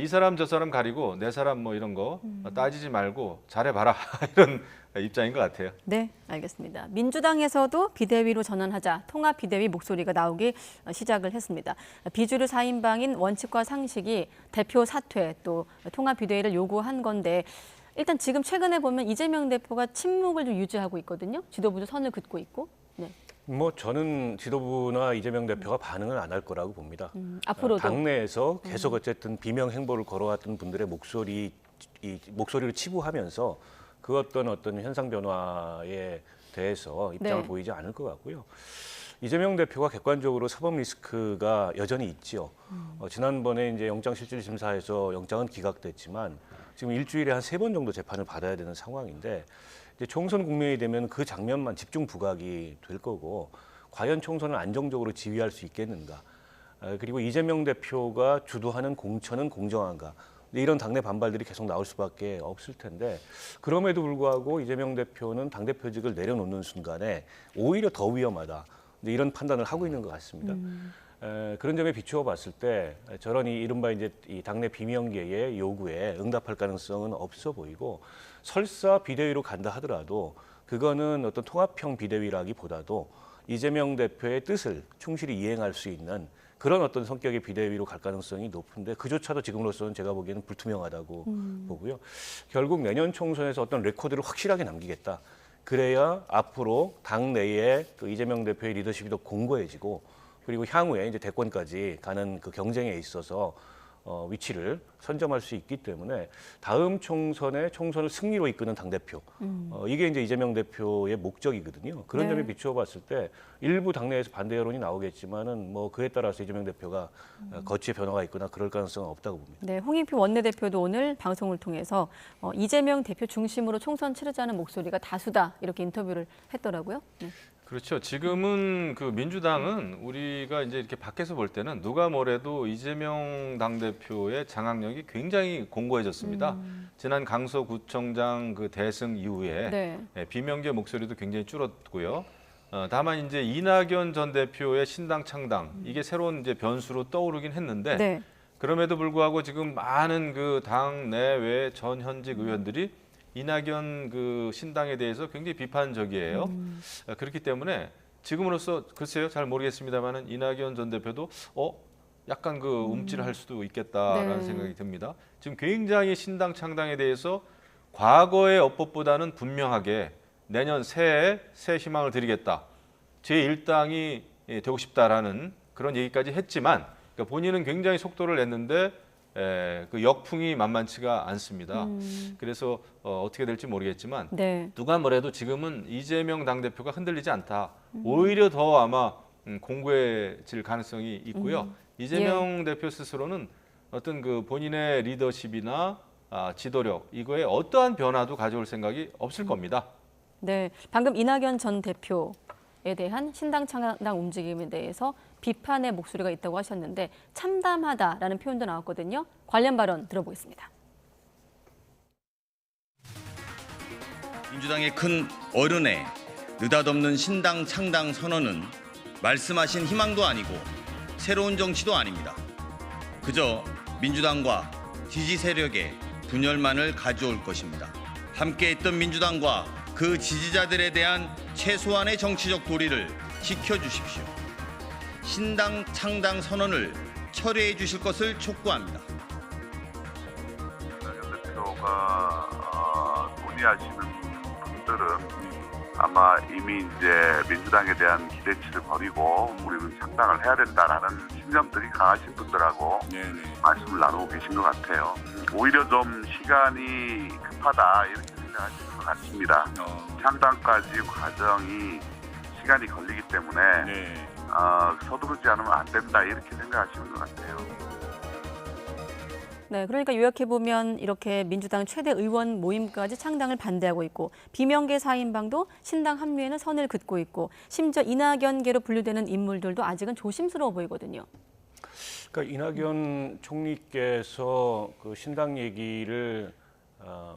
이 사람 저 사람 가리고 내 사람 뭐 이런 거 따지지 말고 잘해봐라 이런 입장인 것 같아요. 네, 알겠습니다. 민주당에서도 비대위로 전환하자 통합 비대위 목소리가 나오기 시작을 했습니다. 비주류 4인방인 원칙과 상식이 대표 사퇴 또 통합 비대위를 요구한 건데 일단 지금 최근에 보면 이재명 대표가 침묵을 좀 유지하고 있거든요. 지도부도 선을 긋고 있고. 네. 뭐 저는 지도부나 이재명 대표가 반응을 안 할 거라고 봅니다. 앞으로도 당내에서 계속 어쨌든 비명 행보를 걸어왔던 분들의 목소리를 치부하면서 그 어떤 현상 변화에 대해서 입장을 네. 보이지 않을 것 같고요. 이재명 대표가 객관적으로 사법 리스크가 여전히 있지요. 지난번에 이제 영장실질심사에서 영장은 기각됐지만 지금 일주일에 한 3번 정도 재판을 받아야 되는 상황인데 이제 총선 국면이 되면 그 장면만 집중 부각이 될 거고 과연 총선을 안정적으로 지휘할 수 있겠는가. 그리고 이재명 대표가 주도하는 공천은 공정한가. 이런 당내 반발들이 계속 나올 수밖에 없을 텐데 그럼에도 불구하고 이재명 대표는 당대표직을 내려놓는 순간에 오히려 더 위험하다. 이런 판단을 하고 있는 것 같습니다. 그런 점에 비추어 봤을 때 저런 이른바 이제 이 당내 비명계의 요구에 응답할 가능성은 없어 보이고 설사 비대위로 간다 하더라도 그거는 어떤 통합형 비대위라기보다도 이재명 대표의 뜻을 충실히 이행할 수 있는 그런 어떤 성격의 비대위로 갈 가능성이 높은데 그조차도 지금으로서는 제가 보기에는 불투명하다고 보고요. 결국 내년 총선에서 어떤 레코드를 확실하게 남기겠다. 그래야 앞으로 당내에 그 이재명 대표의 리더십이 더 공고해지고 그리고 향후에 이제 대권까지 가는 그 경쟁에 있어서 위치를 선점할 수 있기 때문에 다음 총선에 총선을 승리로 이끄는 당대표 이게 이제 이재명 대표의 목적이거든요. 그런 네. 점에 비추어 봤을 때 일부 당내에서 반대 여론이 나오겠지만은 뭐 그에 따라서 이재명 대표가 거취의 변화가 있거나 그럴 가능성은 없다고 봅니다. 네, 홍익표 원내대표도 오늘 방송을 통해서 이재명 대표 중심으로 총선 치르자는 목소리가 다수다 이렇게 인터뷰를 했더라고요. 네. 그렇죠. 지금은 그 민주당은 우리가 이제 이렇게 밖에서 볼 때는 누가 뭐래도 이재명 당대표의 장악력이 굉장히 공고해졌습니다. 지난 강서구청장 그 대승 이후에 네. 비명계 목소리도 굉장히 줄었고요. 다만 이제 이낙연 전 대표의 신당 창당 이게 새로운 이제 변수로 떠오르긴 했는데 네. 그럼에도 불구하고 지금 많은 그 당 내외 전 현직 의원들이 이낙연 그 신당에 대해서 굉장히 비판적이에요. 그렇기 때문에 지금으로서 글쎄요 잘 모르겠습니다만은 이낙연 전 대표도 약간 그 움찔할 수도 있겠다라는 네. 생각이 듭니다. 지금 굉장히 신당 창당에 대해서 과거의 어법보다는 분명하게 내년 새해 새 희망을 드리겠다. 제 일당이 되고 싶다라는 그런 얘기까지 했지만 그러니까 본인은 굉장히 속도를 냈는데 그 역풍이 만만치가 않습니다. 그래서 어떻게 될지 모르겠지만 네. 누가 뭐래도 지금은 이재명 당대표가 흔들리지 않다. 오히려 더 아마 공고해질 가능성이 있고요. 이재명 대표 스스로는 어떤 그 본인의 리더십이나 지도력 이거에 어떠한 변화도 가져올 생각이 없을 겁니다. 네, 방금 이낙연 전 대표에 대한 신당 창당 움직임에 대해서 비판의 목소리가 있다고 하셨는데 참담하다라는 표현도 나왔거든요. 관련 발언 들어보겠습니다. 민주당의 큰 어른의 느닷없는 신당 창당 선언은 말씀하신 희망도 아니고 새로운 정치도 아닙니다. 그저 민주당과 지지 세력의 분열만을 가져올 것입니다. 함께했던 민주당과 그 지지자들에 대한 최소한의 정치적 도리를 지켜주십시오. 신당 창당 선언을 철회해 주실 것을 촉구합니다. 이낙연 대표가 논의하시는 분들은 아마 이미 이제 민주당에 대한 기대치를 버리고 우리는 창당을 해야 된다라는 신념들이 강하신 분들하고 말씀을 나누고 계신 것 같아요. 오히려 좀 시간이 급하다 이렇게 생각하시는 것 같습니다. 창당까지 과정이 시간이 걸리기 때문에 서두르지 않으면 안 된다 이렇게 생각하시는 것 같아요. 네, 그러니까 요약해보면 이렇게 민주당 최대 의원 모임까지 창당을 반대하고 있고 비명계 4인방도 신당 합류에는 선을 긋고 있고 심지어 이낙연계로 분류되는 인물들도 아직은 조심스러워 보이거든요. 그러니까 이낙연 총리께서 그 신당 얘기를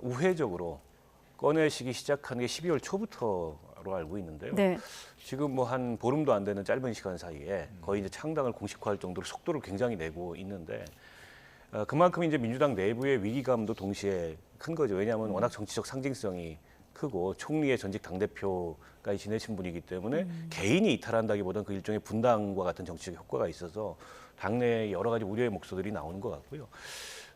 우회적으로 꺼내시기 시작한 게 12월 초부터로 알고 있는데요. 네. 지금 뭐 한 보름도 안 되는 짧은 시간 사이에 거의 이제 창당을 공식화할 정도로 속도를 굉장히 내고 있는데 그만큼 이제 민주당 내부의 위기감도 동시에 큰 거죠. 왜냐하면 워낙 정치적 상징성이 크고 총리의 전직 당대표까지 지내신 분이기 때문에 개인이 이탈한다기보다는 그 일종의 분당과 같은 정치적 효과가 있어서 당내에 여러 가지 우려의 목소리들이 나오는 것 같고요.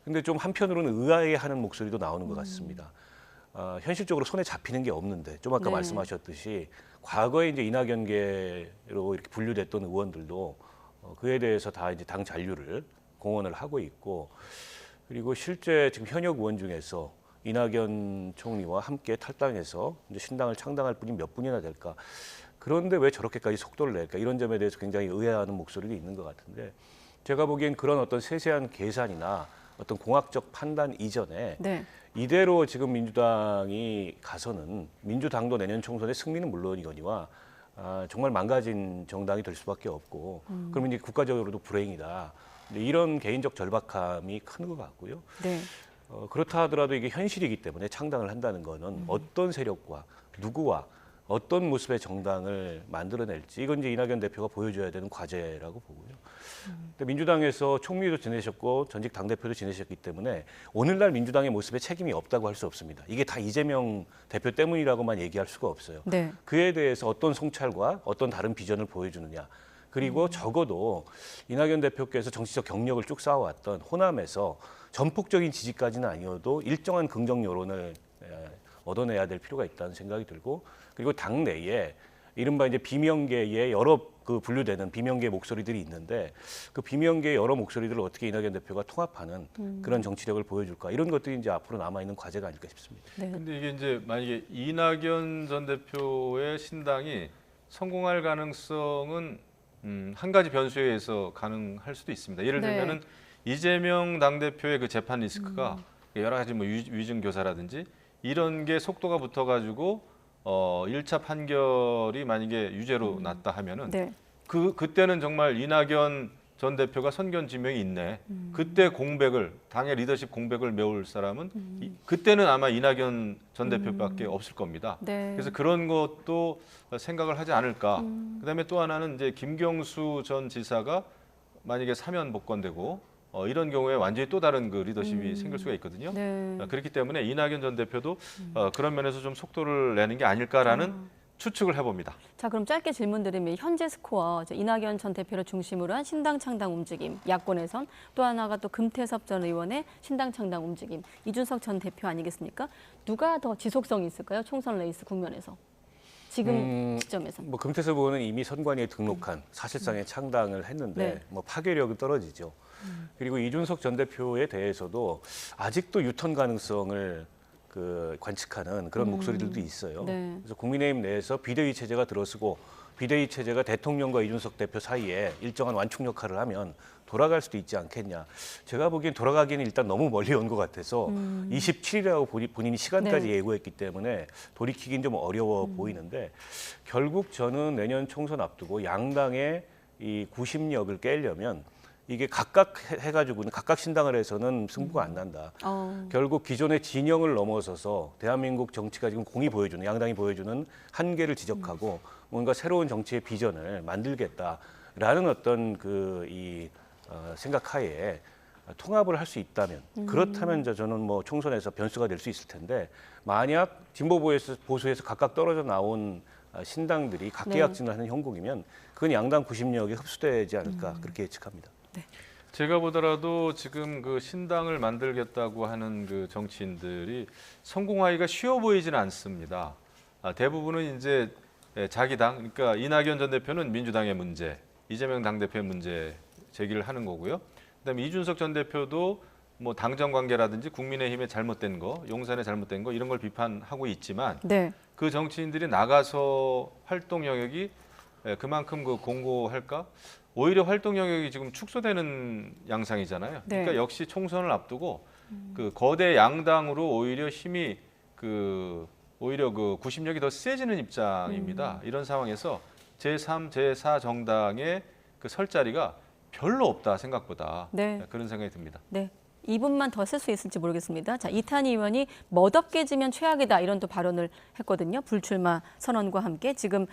근데 좀 한편으로는 의아해하는 목소리도 나오는 것 같습니다. 현실적으로 손에 잡히는 게 없는데 좀 아까 네. 말씀하셨듯이 과거에 이제 이낙연계로 이렇게 분류됐던 의원들도 그에 대해서 다 이제 당 잔류를 공언을 하고 있고 그리고 실제 지금 현역 의원 중에서 이낙연 총리와 함께 탈당해서 이제 신당을 창당할 분이 몇 분이나 될까? 그런데 왜 저렇게까지 속도를 낼까? 이런 점에 대해서 굉장히 의아해하는 목소리도 있는 것 같은데 제가 보기엔 그런 어떤 세세한 계산이나 어떤 공학적 판단 이전에 네. 이대로 지금 민주당이 가서는 민주당도 내년 총선의 승리는 물론이거니와 정말 망가진 정당이 될 수밖에 없고 그러면 이제 국가적으로도 불행이다. 이런 개인적 절박함이 큰 것 같고요. 네. 그렇다 하더라도 이게 현실이기 때문에 창당을 한다는 거는 어떤 세력과 누구와 어떤 모습의 정당을 만들어낼지 이건 이제 이낙연 대표가 보여줘야 되는 과제라고 보고요. 근데 민주당에서 총리도 지내셨고 전직 당대표도 지내셨기 때문에 오늘날 민주당의 모습에 책임이 없다고 할 수 없습니다. 이게 다 이재명 대표 때문이라고만 얘기할 수가 없어요. 네. 그에 대해서 어떤 성찰과 어떤 다른 비전을 보여주느냐. 그리고 적어도 이낙연 대표께서 정치적 경력을 쭉 쌓아왔던 호남에서 전폭적인 지지까지는 아니어도 일정한 긍정 여론을 얻어내야 될 필요가 있다는 생각이 들고 그리고 당내에 이른바 이제 비명계의 여러 그 분류되는 비명계 목소리들이 있는데 그 비명계의 여러 목소리들을 어떻게 이낙연 대표가 통합하는 그런 정치력을 보여줄까 이런 것들이 이제 앞으로 남아 있는 과제가 아닐까 싶습니다. 네. 근데 이게 이제 만약에 이낙연 전 대표의 신당이 성공할 가능성은 한 가지 변수에 의해서 가능할 수도 있습니다. 예를 네. 들면은 이재명 당대표의 그 재판 리스크가 여러 가지 뭐 위증 교사라든지 이런 게 속도가 붙어가지고 1차 판결이 만약에 유죄로 났다 하면은 네. 그때는 정말 이낙연 전 대표가 선견지명이 있네. 그때 공백을 당의 리더십 공백을 메울 사람은 그때는 아마 이낙연 전 대표밖에 없을 겁니다. 네. 그래서 그런 것도 생각을 하지 않을까. 그다음에 또 하나는 이제 김경수 전 지사가 만약에 사면 복권되고 이런 경우에 완전히 또 다른 그 리더십이 생길 수가 있거든요. 네. 그렇기 때문에 이낙연 전 대표도 그런 면에서 좀 속도를 내는 게 아닐까라는 추측을 해봅니다. 자, 그럼 짧게 질문드리면 현재 스코어 이낙연 전 대표를 중심으로 한 신당 창당 움직임, 야권에선 또 하나가 또 금태섭 전 의원의 신당 창당 움직임, 이준석 전 대표 아니겠습니까? 누가 더 지속성이 있을까요? 총선 레이스 국면에서. 지금 시점에서. 뭐 금태섭 의원은 이미 선관위에 등록한 사실상의 창당을 했는데 네. 뭐 파괴력은 떨어지죠. 그리고 이준석 전 대표에 대해서도 아직도 유턴 가능성을 관측하는 그런 목소리들도 있어요. 네. 그래서 국민의힘 내에서 비대위 체제가 들어서고 비대위 체제가 대통령과 이준석 대표 사이에 일정한 완충 역할을 하면 돌아갈 수도 있지 않겠냐. 제가 보기엔 돌아가기는 일단 너무 멀리 온 것 같아서 27일이라고 본인이 시간까지 네. 예고했기 때문에 돌이키긴 좀 어려워 보이는데 결국 저는 내년 총선 앞두고 양당의 이 구심력을 깨려면 이게 각각 해가지고는 각각 신당을 해서는 승부가 안 난다. 결국 기존의 진영을 넘어서서 대한민국 정치가 지금 공이 보여주는 양당이 보여주는 한계를 지적하고 뭔가 새로운 정치의 비전을 만들겠다라는 어떤 생각하에 통합을 할 수 있다면 그렇다면 저는 뭐 총선에서 변수가 될 수 있을 텐데 만약 진보 보수에서 각각 떨어져 나온 신당들이 각계약진을 하는 형국이면 그건 양당 구심력에 흡수되지 않을까 그렇게 예측합니다. 네. 제가 보더라도 지금 그 신당을 만들겠다고 하는 그 정치인들이 성공하기가 쉬워 보이지는 않습니다. 대부분은 이제 자기 당, 그러니까 이낙연 전 대표는 민주당의 문제, 이재명 당대표의 문제 제기를 하는 거고요. 그다음에 이준석 전 대표도 뭐 당정 관계라든지 국민의힘의 잘못된 거, 용산의 잘못된 거 이런 걸 비판하고 있지만 네. 그 정치인들이 나가서 활동 영역이 그만큼 공고할까? 오히려 활동 영역이 지금 축소되는 양상이잖아요. 네. 그러니까 역시 총선을 앞두고 그 거대 양당으로 오히려 힘이 오히려 구심력이 더 세지는 입장입니다. 이런 상황에서 제3, 제4 정당의 그 설 자리가 별로 없다 생각보다 네. 그런 생각이 듭니다. 네. 2분만 더 쓸 수 있을지 모르겠습니다. 자, 이탄희 의원이 멋없게 지면 최악이다 이런 또 발언을 했거든요. 불출마 선언과 함께 지금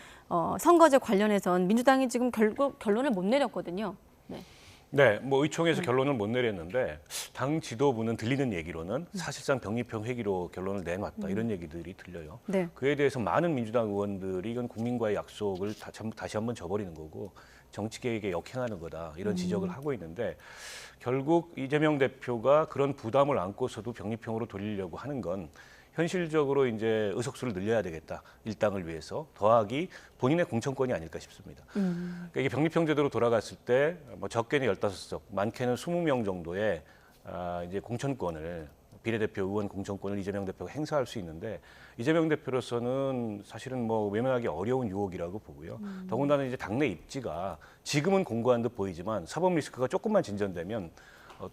선거제 관련해선 민주당이 지금 결국 결론을 못 내렸거든요. 네. 네, 뭐 의총에서 결론을 못 내렸는데 당 지도부는 들리는 얘기로는 사실상 병립형 회기로 결론을 내놨다 이런 얘기들이 들려요. 네. 그에 대해서 많은 민주당 의원들이 이건 국민과의 약속을 다시 한번 저버리는 거고 정치계에게 역행하는 거다 이런 지적을 하고 있는데 결국 이재명 대표가 그런 부담을 안고서도 병립형으로 돌리려고 하는 건 현실적으로 이제 의석수를 늘려야 되겠다. 일당을 위해서 더하기 본인의 공천권이 아닐까 싶습니다. 그러니까 이게 병립형 제도로 돌아갔을 때 뭐 적게는 15석, 많게는 20명 정도의 이제 공천권을 비례대표 의원 공천권을 이재명 대표가 행사할 수 있는데 이재명 대표로서는 사실은 뭐 외면하기 어려운 유혹이라고 보고요. 더군다나 이제 당내 입지가 지금은 공고한 듯 보이지만 사법 리스크가 조금만 진전되면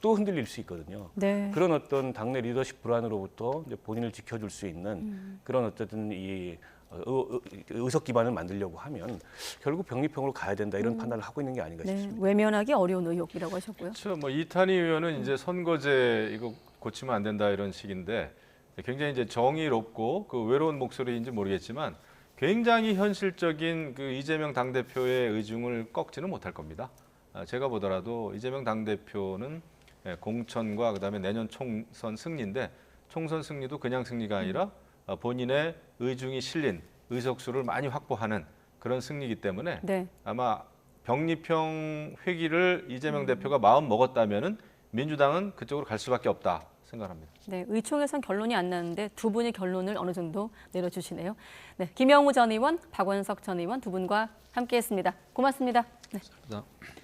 또 흔들릴 수 있거든요. 네. 그런 어떤 당내 리더십 불안으로부터 이제 본인을 지켜줄 수 있는 그런 어쨌든 이 의석 기반을 만들려고 하면 결국 병립형으로 가야 된다 이런 판단을 하고 있는 게 아닌가 네. 싶습니다. 외면하기 어려운 의혹이라고 하셨고요. 그렇죠. 뭐 이탄희 의원은 이제 선거제 이거 고치면 안 된다 이런 식인데 굉장히 이제 정의롭고 그 외로운 목소리인지 모르겠지만 굉장히 현실적인 그 이재명 당대표의 의중을 꺾지는 못할 겁니다. 제가 보더라도 이재명 당대표는 공천과 그다음에 내년 총선 승리인데 총선 승리도 그냥 승리가 아니라 본인의 의중이 실린 의석수를 많이 확보하는 그런 승리이기 때문에 네. 아마 병립형 회기를 이재명 대표가 마음 먹었다면은 민주당은 그쪽으로 갈 수밖에 없다 생각합니다. 네, 의총에선 결론이 안 나는데 두 분이 결론을 어느 정도 내려주시네요. 네, 김영우 전 의원, 박원석 전 의원 두 분과 함께했습니다. 고맙습니다. 네. 감사합니다.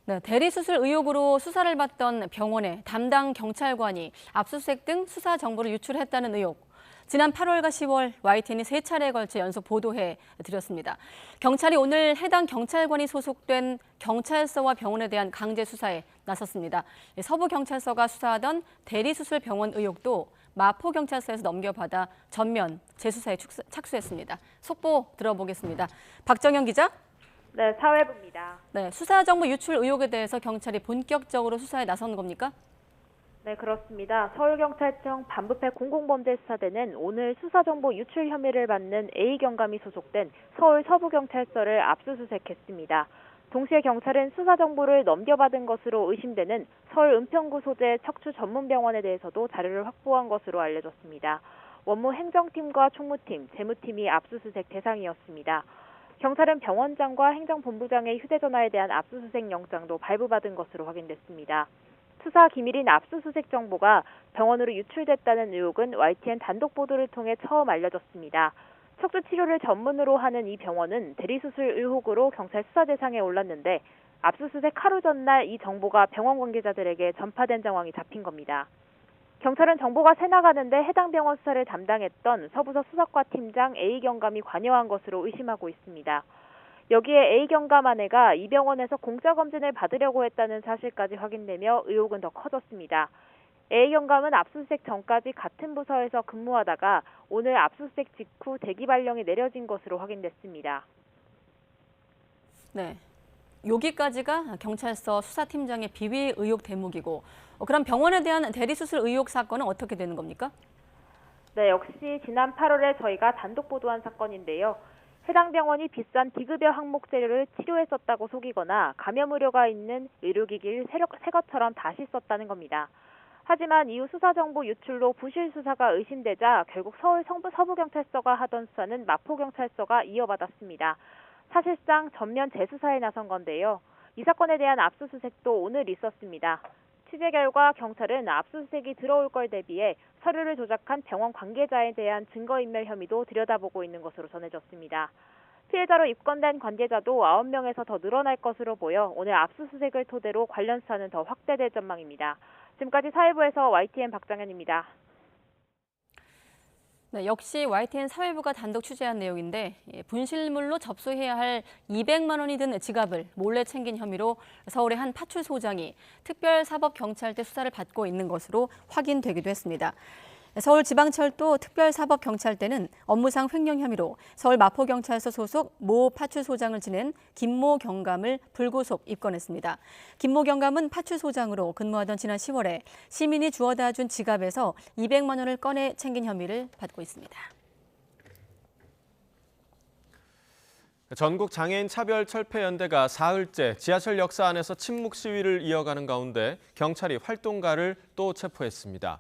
네, 대리수술 의혹으로 수사를 받던 병원의 담당 경찰관이 압수수색 등 수사 정보를 유출했다는 의혹. 지난 8월과 10월 YTN이 3차례에 걸쳐 연속 보도해 드렸습니다. 경찰이 오늘 해당 경찰관이 소속된 경찰서와 병원에 대한 강제 수사에 나섰습니다. 서부경찰서가 수사하던 대리수술 병원 의혹도 마포경찰서에서 넘겨받아 전면 재수사에 착수했습니다. 속보 들어보겠습니다. 박정현 기자. 네, 사회부입니다. 네, 수사 정보 유출 의혹에 대해서 경찰이 본격적으로 수사에 나선 겁니까? 네, 그렇습니다. 서울경찰청 반부패 공공범죄수사대는 오늘 수사정보 유출 혐의를 받는 A경감이 소속된 서울 서부경찰서를 압수수색했습니다. 동시에 경찰은 수사정보를 넘겨받은 것으로 의심되는 서울 은평구 소재 척추전문병원에 대해서도 자료를 확보한 것으로 알려졌습니다. 원무 행정팀과 총무팀, 재무팀이 압수수색 대상이었습니다. 경찰은 병원장과 행정본부장의 휴대전화에 대한 압수수색 영장도 발부받은 것으로 확인됐습니다. 수사 기밀인 압수수색 정보가 병원으로 유출됐다는 의혹은 YTN 단독 보도를 통해 처음 알려졌습니다. 척추 치료를 전문으로 하는 이 병원은 대리수술 의혹으로 경찰 수사 대상에 올랐는데 압수수색 하루 전날 이 정보가 병원 관계자들에게 전파된 정황이 잡힌 겁니다. 경찰은 정보가 새나가는데 해당 병원 수사를 담당했던 서부서 수사과 팀장 A경감이 관여한 것으로 의심하고 있습니다. 여기에 A경감 아내가 이 병원에서 공짜검진을 받으려고 했다는 사실까지 확인되며 의혹은 더 커졌습니다. A경감은 압수수색 전까지 같은 부서에서 근무하다가 오늘 압수수색 직후 대기 발령이 내려진 것으로 확인됐습니다. 네, 여기까지가 경찰서 수사팀장의 비위 의혹 대목이고 그럼 병원에 대한 대리수술 의혹 사건은 어떻게 되는 겁니까? 네, 역시 지난 8월에 저희가 단독 보도한 사건인데요. 해당 병원이 비싼 비급여 항목 재료를 치료했었다고 속이거나 감염 우려가 있는 의료기기를 새 것처럼 다시 썼다는 겁니다. 하지만 이후 수사정보 유출로 부실 수사가 의심되자 결국 서울 서부경찰서가 하던 수사는 마포경찰서가 이어받았습니다. 사실상 전면 재수사에 나선 건데요. 이 사건에 대한 압수수색도 오늘 있었습니다. 취재 결과 경찰은 압수수색이 들어올 걸 대비해 서류를 조작한 병원 관계자에 대한 증거인멸 혐의도 들여다보고 있는 것으로 전해졌습니다. 피해자로 입건된 관계자도 9명에서 더 늘어날 것으로 보여 오늘 압수수색을 토대로 관련 수사는 더 확대될 전망입니다. 지금까지 사회부에서 YTN 박정현입니다. 네, 역시 YTN 사회부가 단독 취재한 내용인데 분실물로 접수해야 할 200만 원이 든 지갑을 몰래 챙긴 혐의로 서울의 한 파출소장이 특별사법경찰대 수사를 받고 있는 것으로 확인되기도 했습니다. 서울지방철도 특별사법경찰대는 업무상 횡령 혐의로 서울 마포경찰서 소속 모 파출소장을 지낸 김모 경감을 불구속 입건했습니다. 김모 경감은 파출소장으로 근무하던 지난 10월에 시민이 주워다 준 지갑에서 200만 원을 꺼내 챙긴 혐의를 받고 있습니다. 전국 장애인 차별철폐연대가 사흘째 지하철 역사 안에서 침묵 시위를 이어가는 가운데 경찰이 활동가를 또 체포했습니다.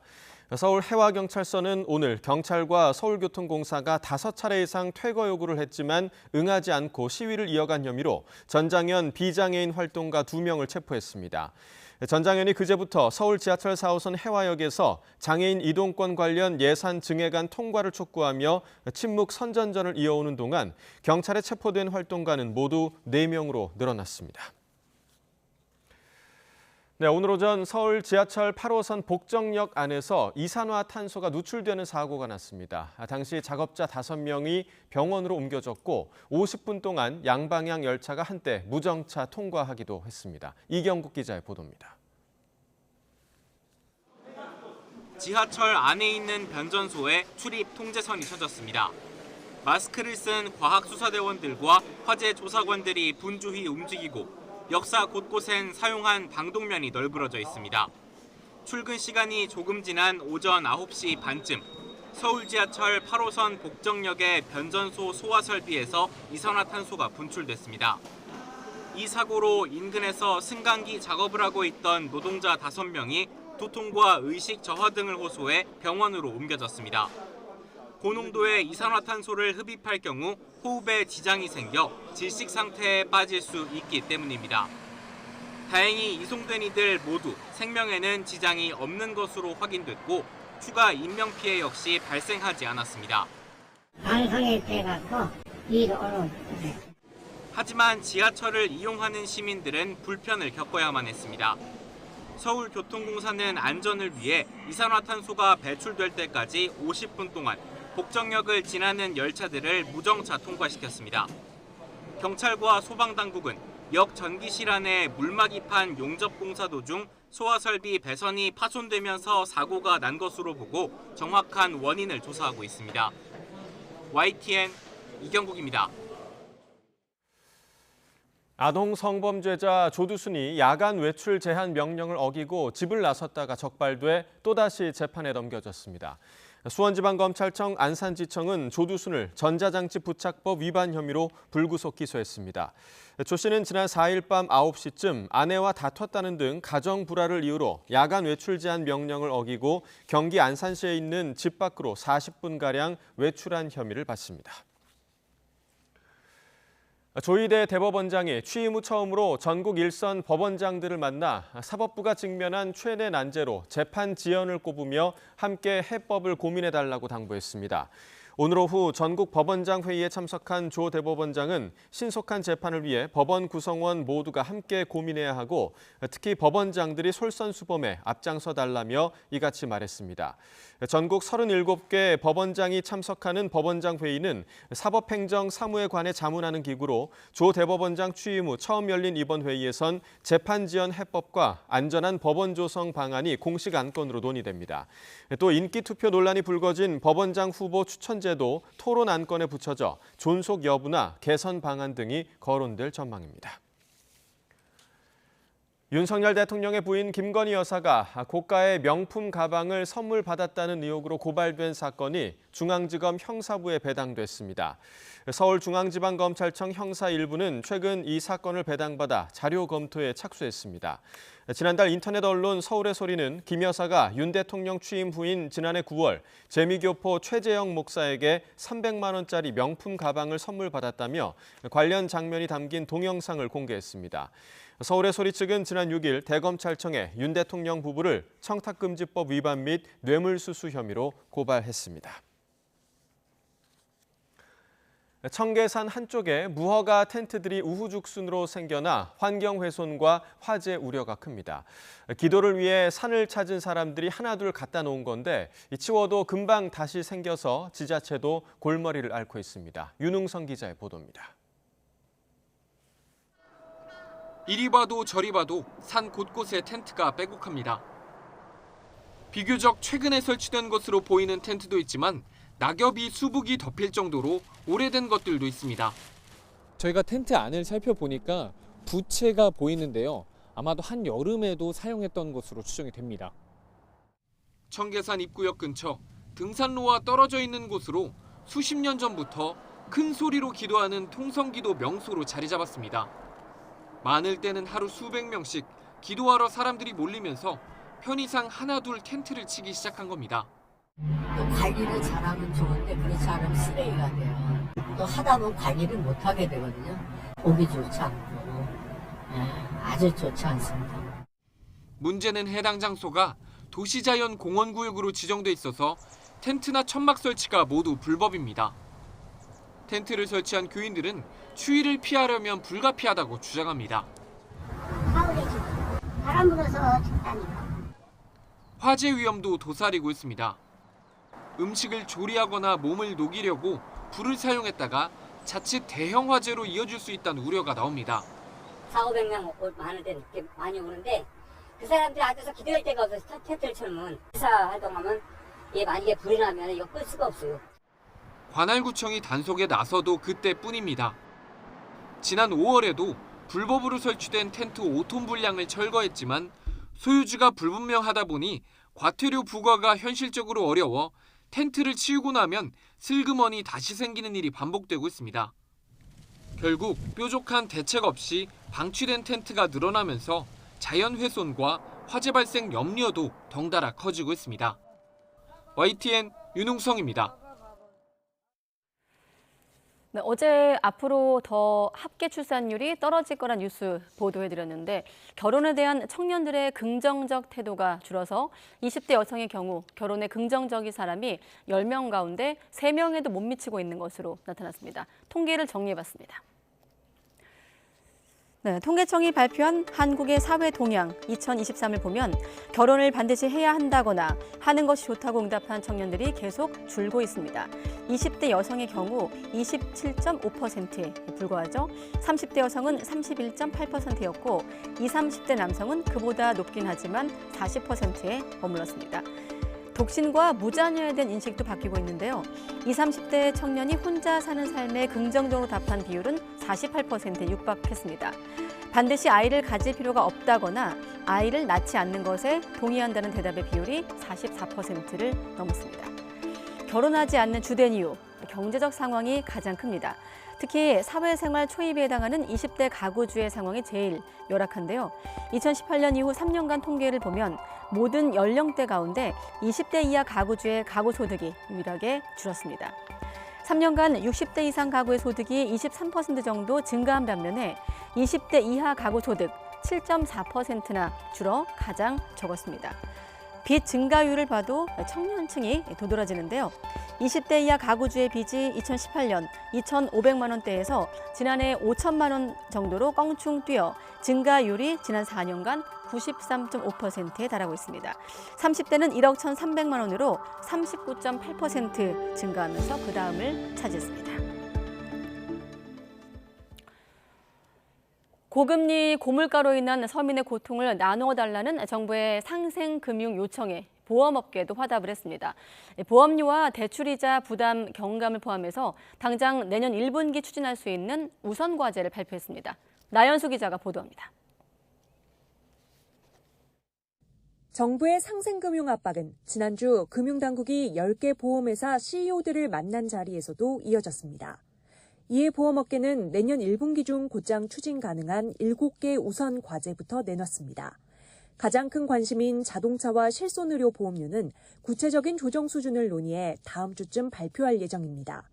서울 해와경찰서는 오늘 경찰과 서울교통공사가 5차례 이상 퇴거 요구를 했지만 응하지 않고 시위를 이어간 혐의로 전장현 비장애인 활동가 2명을 체포했습니다. 전장현이 그제부터 서울 지하철 4호선 해화역에서 장애인 이동권 관련 예산 증액안 통과를 촉구하며 침묵 선전전을 이어오는 동안 경찰에 체포된 활동가는 모두 4명으로 늘어났습니다. 네, 오늘 오전 서울 지하철 8호선 복정역 안에서 이산화탄소가 누출되는 사고가 났습니다. 당시 작업자 5명이 병원으로 옮겨졌고 50분 동안 양방향 열차가 한때 무정차 통과하기도 했습니다. 이경국 기자의 보도입니다. 지하철 안에 있는 변전소에 출입 통제선이 쳐졌습니다. 마스크를 쓴 과학수사대원들과 화재 조사관들이 분주히 움직이고 역사 곳곳엔 사용한 방독면이 널브러져 있습니다. 출근 시간이 조금 지난 오전 9시 반쯤 서울 지하철 8호선 복정역의 변전소 소화 설비에서 이산화탄소가 분출됐습니다. 이 사고로 인근에서 승강기 작업을 하고 있던 노동자 5명이 두통과 의식 저하 등을 호소해 병원으로 옮겨졌습니다. 고농도의 이산화탄소를 흡입할 경우 호흡에 지장이 생겨 질식 상태에 빠질 수 있기 때문입니다. 다행히 이송된 이들 모두 생명에는 지장이 없는 것으로 확인됐고 추가 인명피해 역시 발생하지 않았습니다. 방송일 때 갖고 일 어려워. 하지만 지하철을 이용하는 시민들은 불편을 겪어야만 했습니다. 서울교통공사는 안전을 위해 이산화탄소가 배출될 때까지 50분 동안 복정역을 지나는 열차들을 무정차 통과시켰습니다. 경찰과 소방당국은 역 전기실 안에 물막이판 용접공사 도중 소화설비 배선이 파손되면서 사고가 난 것으로 보고 정확한 원인을 조사하고 있습니다. YTN 이경국입니다. 아동 성범죄자 조두순이 야간 외출 제한 명령을 어기고 집을 나섰다가 적발돼 또다시 재판에 넘겨졌습니다. 수원지방검찰청 안산지청은 조두순을 전자장치 부착법 위반 혐의로 불구속 기소했습니다. 조 씨는 지난 4일 밤 9시쯤 아내와 다퉜다는 등 가정 불화를 이유로 야간 외출 제한 명령을 어기고 경기 안산시에 있는 집 밖으로 40분가량 외출한 혐의를 받습니다. 조희대 대법원장이 취임 후 처음으로 전국 일선 법원장들을 만나 사법부가 직면한 최대 난제로 재판 지연을 꼽으며 함께 해법을 고민해달라고 당부했습니다. 오늘 오후 전국 법원장 회의에 참석한 조 대법원장은 신속한 재판을 위해 법원 구성원 모두가 함께 고민해야 하고 특히 법원장들이 솔선수범에 앞장서 달라며 이같이 말했습니다. 전국 37개 법원장이 참석하는 법원장 회의는 사법행정 사무에 관해 자문하는 기구로 조 대법원장 취임 후 처음 열린 이번 회의에선 재판 지연 해법과 안전한 법원 조성 방안이 공식 안건으로 논의됩니다. 또 인기 투표 논란이 불거진 법원장 후보 추천제도 토론 안건에 붙여져 존속 여부나 개선 방안 등이 거론될 전망입니다. 윤석열 대통령의 부인 김건희 여사가 고가의 명품 가방을 선물 받았다는 의혹으로 고발된 사건이 중앙지검 형사부에 배당됐습니다. 서울중앙지방검찰청 형사 1부는 최근 이 사건을 배당받아 자료 검토에 착수했습니다. 지난달 인터넷 언론 서울의 소리는 김 여사가 윤 대통령 취임 후인 지난해 9월 재미교포 최재영 목사에게 300만 원짜리 명품 가방을 선물 받았다며 관련 장면이 담긴 동영상을 공개했습니다. 서울의 소리 측은 지난 6일 대검찰청에 윤 대통령 부부를 청탁금지법 위반 및 뇌물수수 혐의로 고발했습니다. 청계산 한쪽에 무허가 텐트들이 우후죽순으로 생겨나 환경훼손과 화재 우려가 큽니다. 기도를 위해 산을 찾은 사람들이 하나둘 갖다 놓은 건데 치워도 금방 다시 생겨서 지자체도 골머리를 앓고 있습니다. 윤웅성 기자의 보도입니다. 이리 봐도 저리 봐도 산 곳곳에 텐트가 빼곡합니다. 비교적 최근에 설치된 것으로 보이는 텐트도 있지만 낙엽이 수북이 덮일 정도로 오래된 것들도 있습니다. 저희가 텐트 안을 살펴보니까 부채가 보이는데요. 아마도 한여름에도 사용했던 것으로 추정이 됩니다. 청계산 입구역 근처 등산로와 떨어져 있는 곳으로 수십 년 전부터 큰 소리로 기도하는 통성기도 명소로 자리 잡았습니다. 많을 때는 하루 수백 명씩 기도하러 사람들이 몰리면서 편의상 하나둘 텐트를 치기 시작한 겁니다. 관리를 잘하면 좋은데 그렇지 않으면 쓰레기가 돼요. 또 하다 보면 관리를 못하게 되거든요. 보기 좋지 않고 아주 좋지 않습니다. 문제는 해당 장소가 도시자연공원구역으로 지정돼 있어서 텐트나 천막 설치가 모두 불법입니다. 텐트를 설치한 교인들은 추위를 피하려면 불가피하다고 주장합니다. 바람 불어서 춥다니까. 화재 위험도 도사리고 있습니다. 음식을 조리하거나 몸을 녹이려고 불을 사용했다가 자칫 대형 화재로 이어질 수 있다는 우려가 나옵니다. 400~500명 많을 때 이렇게 많이 오는데 그 사람들이 앉아서 기다릴 데가 없어서 텐트를 쳐놓으면 의사 활동하면 만약에 불이 나면 이거 끌 수가 없어요. 관할구청이 단속에 나서도 그때뿐입니다. 지난 5월에도 불법으로 설치된 텐트 5톤 분량을 철거했지만 소유주가 불분명하다 보니 과태료 부과가 현실적으로 어려워 텐트를 치우고 나면 슬그머니 다시 생기는 일이 반복되고 있습니다. 결국 뾰족한 대책 없이 방치된 텐트가 늘어나면서 자연훼손과 화재 발생 염려도 덩달아 커지고 있습니다. YTN 윤웅성입니다. 네, 어제 앞으로 더 합계 출산율이 떨어질 거란 뉴스 보도해드렸는데 결혼에 대한 청년들의 긍정적 태도가 줄어서 20대 여성의 경우 결혼에 긍정적인 사람이 10명 가운데 3명에도 못 미치고 있는 것으로 나타났습니다. 통계를 정리해봤습니다. 네, 통계청이 발표한 한국의 사회 동향 2023을 보면 결혼을 반드시 해야 한다거나 하는 것이 좋다고 응답한 청년들이 계속 줄고 있습니다. 20대 여성의 경우 27.5%에 불과하죠. 30대 여성은 31.8%였고 20, 30대 남성은 그보다 높긴 하지만 40%에 머물렀습니다. 독신과 무자녀에 대한 인식도 바뀌고 있는데요. 20, 30대 청년이 혼자 사는 삶에 긍정적으로 답한 비율은 48%에 육박했습니다. 반드시 아이를 가질 필요가 없다거나 아이를 낳지 않는 것에 동의한다는 대답의 비율이 44%를 넘었습니다. 결혼하지 않는 주된 이유, 경제적 상황이 가장 큽니다. 특히 사회생활 초입에 해당하는 20대 가구주의 상황이 제일 열악한데요. 2018년 이후 3년간 통계를 보면 모든 연령대 가운데 20대 이하 가구주의 가구 소득이 유일하게 줄었습니다. 3년간 60대 이상 가구의 소득이 23% 정도 증가한 반면에 20대 이하 가구 소득 7.4%나 줄어 가장 적었습니다. 빚 증가율을 봐도 청년층이 도드라지는데요. 20대 이하 가구주의 빚이 2018년 2,500만 원대에서 지난해 5천만 원 정도로 껑충 뛰어 증가율이 지난 4년간 93.5%에 달하고 있습니다. 30대는 1억 1,300만 원으로 39.8% 증가하면서 그 다음을 차지했습니다. 고금리 고물가로 인한 서민의 고통을 나누어 달라는 정부의 상생금융 요청에 보험업계도 화답을 했습니다. 보험료와 대출이자 부담 경감을 포함해서 당장 내년 1분기 추진할 수 있는 우선과제를 발표했습니다. 나연수 기자가 보도합니다. 정부의 상생금융 압박은 지난주 금융당국이 10개 보험회사 CEO들을 만난 자리에서도 이어졌습니다. 이에 보험업계는 내년 1분기 중 곧장 추진 가능한 7개 우선 과제부터 내놨습니다. 가장 큰 관심인 자동차와 실손의료 보험료는 구체적인 조정 수준을 논의해 다음 주쯤 발표할 예정입니다.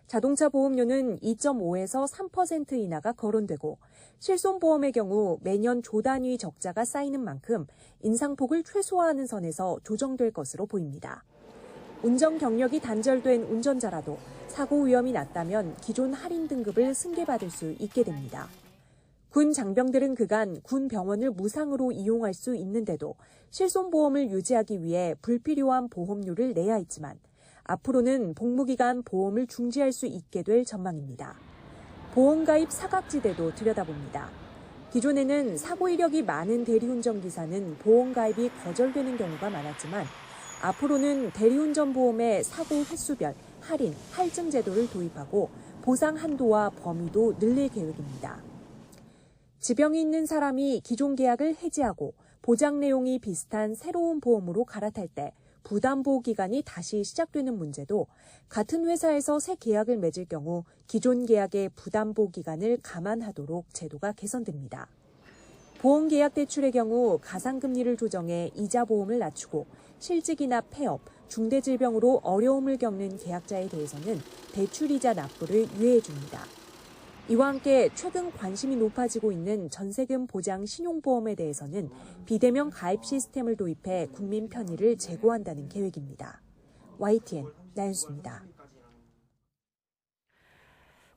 자동차 보험료는 2.5에서 3% 인하가 거론되고 실손보험의 경우 매년 조 단위 적자가 쌓이는 만큼 인상폭을 최소화하는 선에서 조정될 것으로 보입니다. 운전 경력이 단절된 운전자라도 사고 위험이 낮다면 기존 할인 등급을 승계받을 수 있게 됩니다. 군 장병들은 그간 군 병원을 무상으로 이용할 수 있는데도 실손보험을 유지하기 위해 불필요한 보험료를 내야 했지만 앞으로는 복무기간 보험을 중지할 수 있게 될 전망입니다. 보험가입 사각지대도 들여다봅니다. 기존에는 사고 이력이 많은 대리운전 기사는 보험 가입이 거절되는 경우가 많았지만 앞으로는 대리운전 보험의 사고 횟수별 할인, 할증 제도를 도입하고 보상 한도와 범위도 늘릴 계획입니다. 지병이 있는 사람이 기존 계약을 해지하고 보장 내용이 비슷한 새로운 보험으로 갈아탈 때 부담보호 기간이 다시 시작되는 문제도 같은 회사에서 새 계약을 맺을 경우 기존 계약의 부담보호 기간을 감안하도록 제도가 개선됩니다. 보험계약 대출의 경우 가상금리를 조정해 이자 보험을 낮추고 실직이나 폐업, 중대질병으로 어려움을 겪는 계약자에 대해서는 대출이자 납부를 유예해 줍니다. 이와 함께 최근 관심이 높아지고 있는 전세금 보장 신용보험에 대해서는 비대면 가입 시스템을 도입해 국민 편의를 제고한다는 계획입니다. YTN 나연수입니다.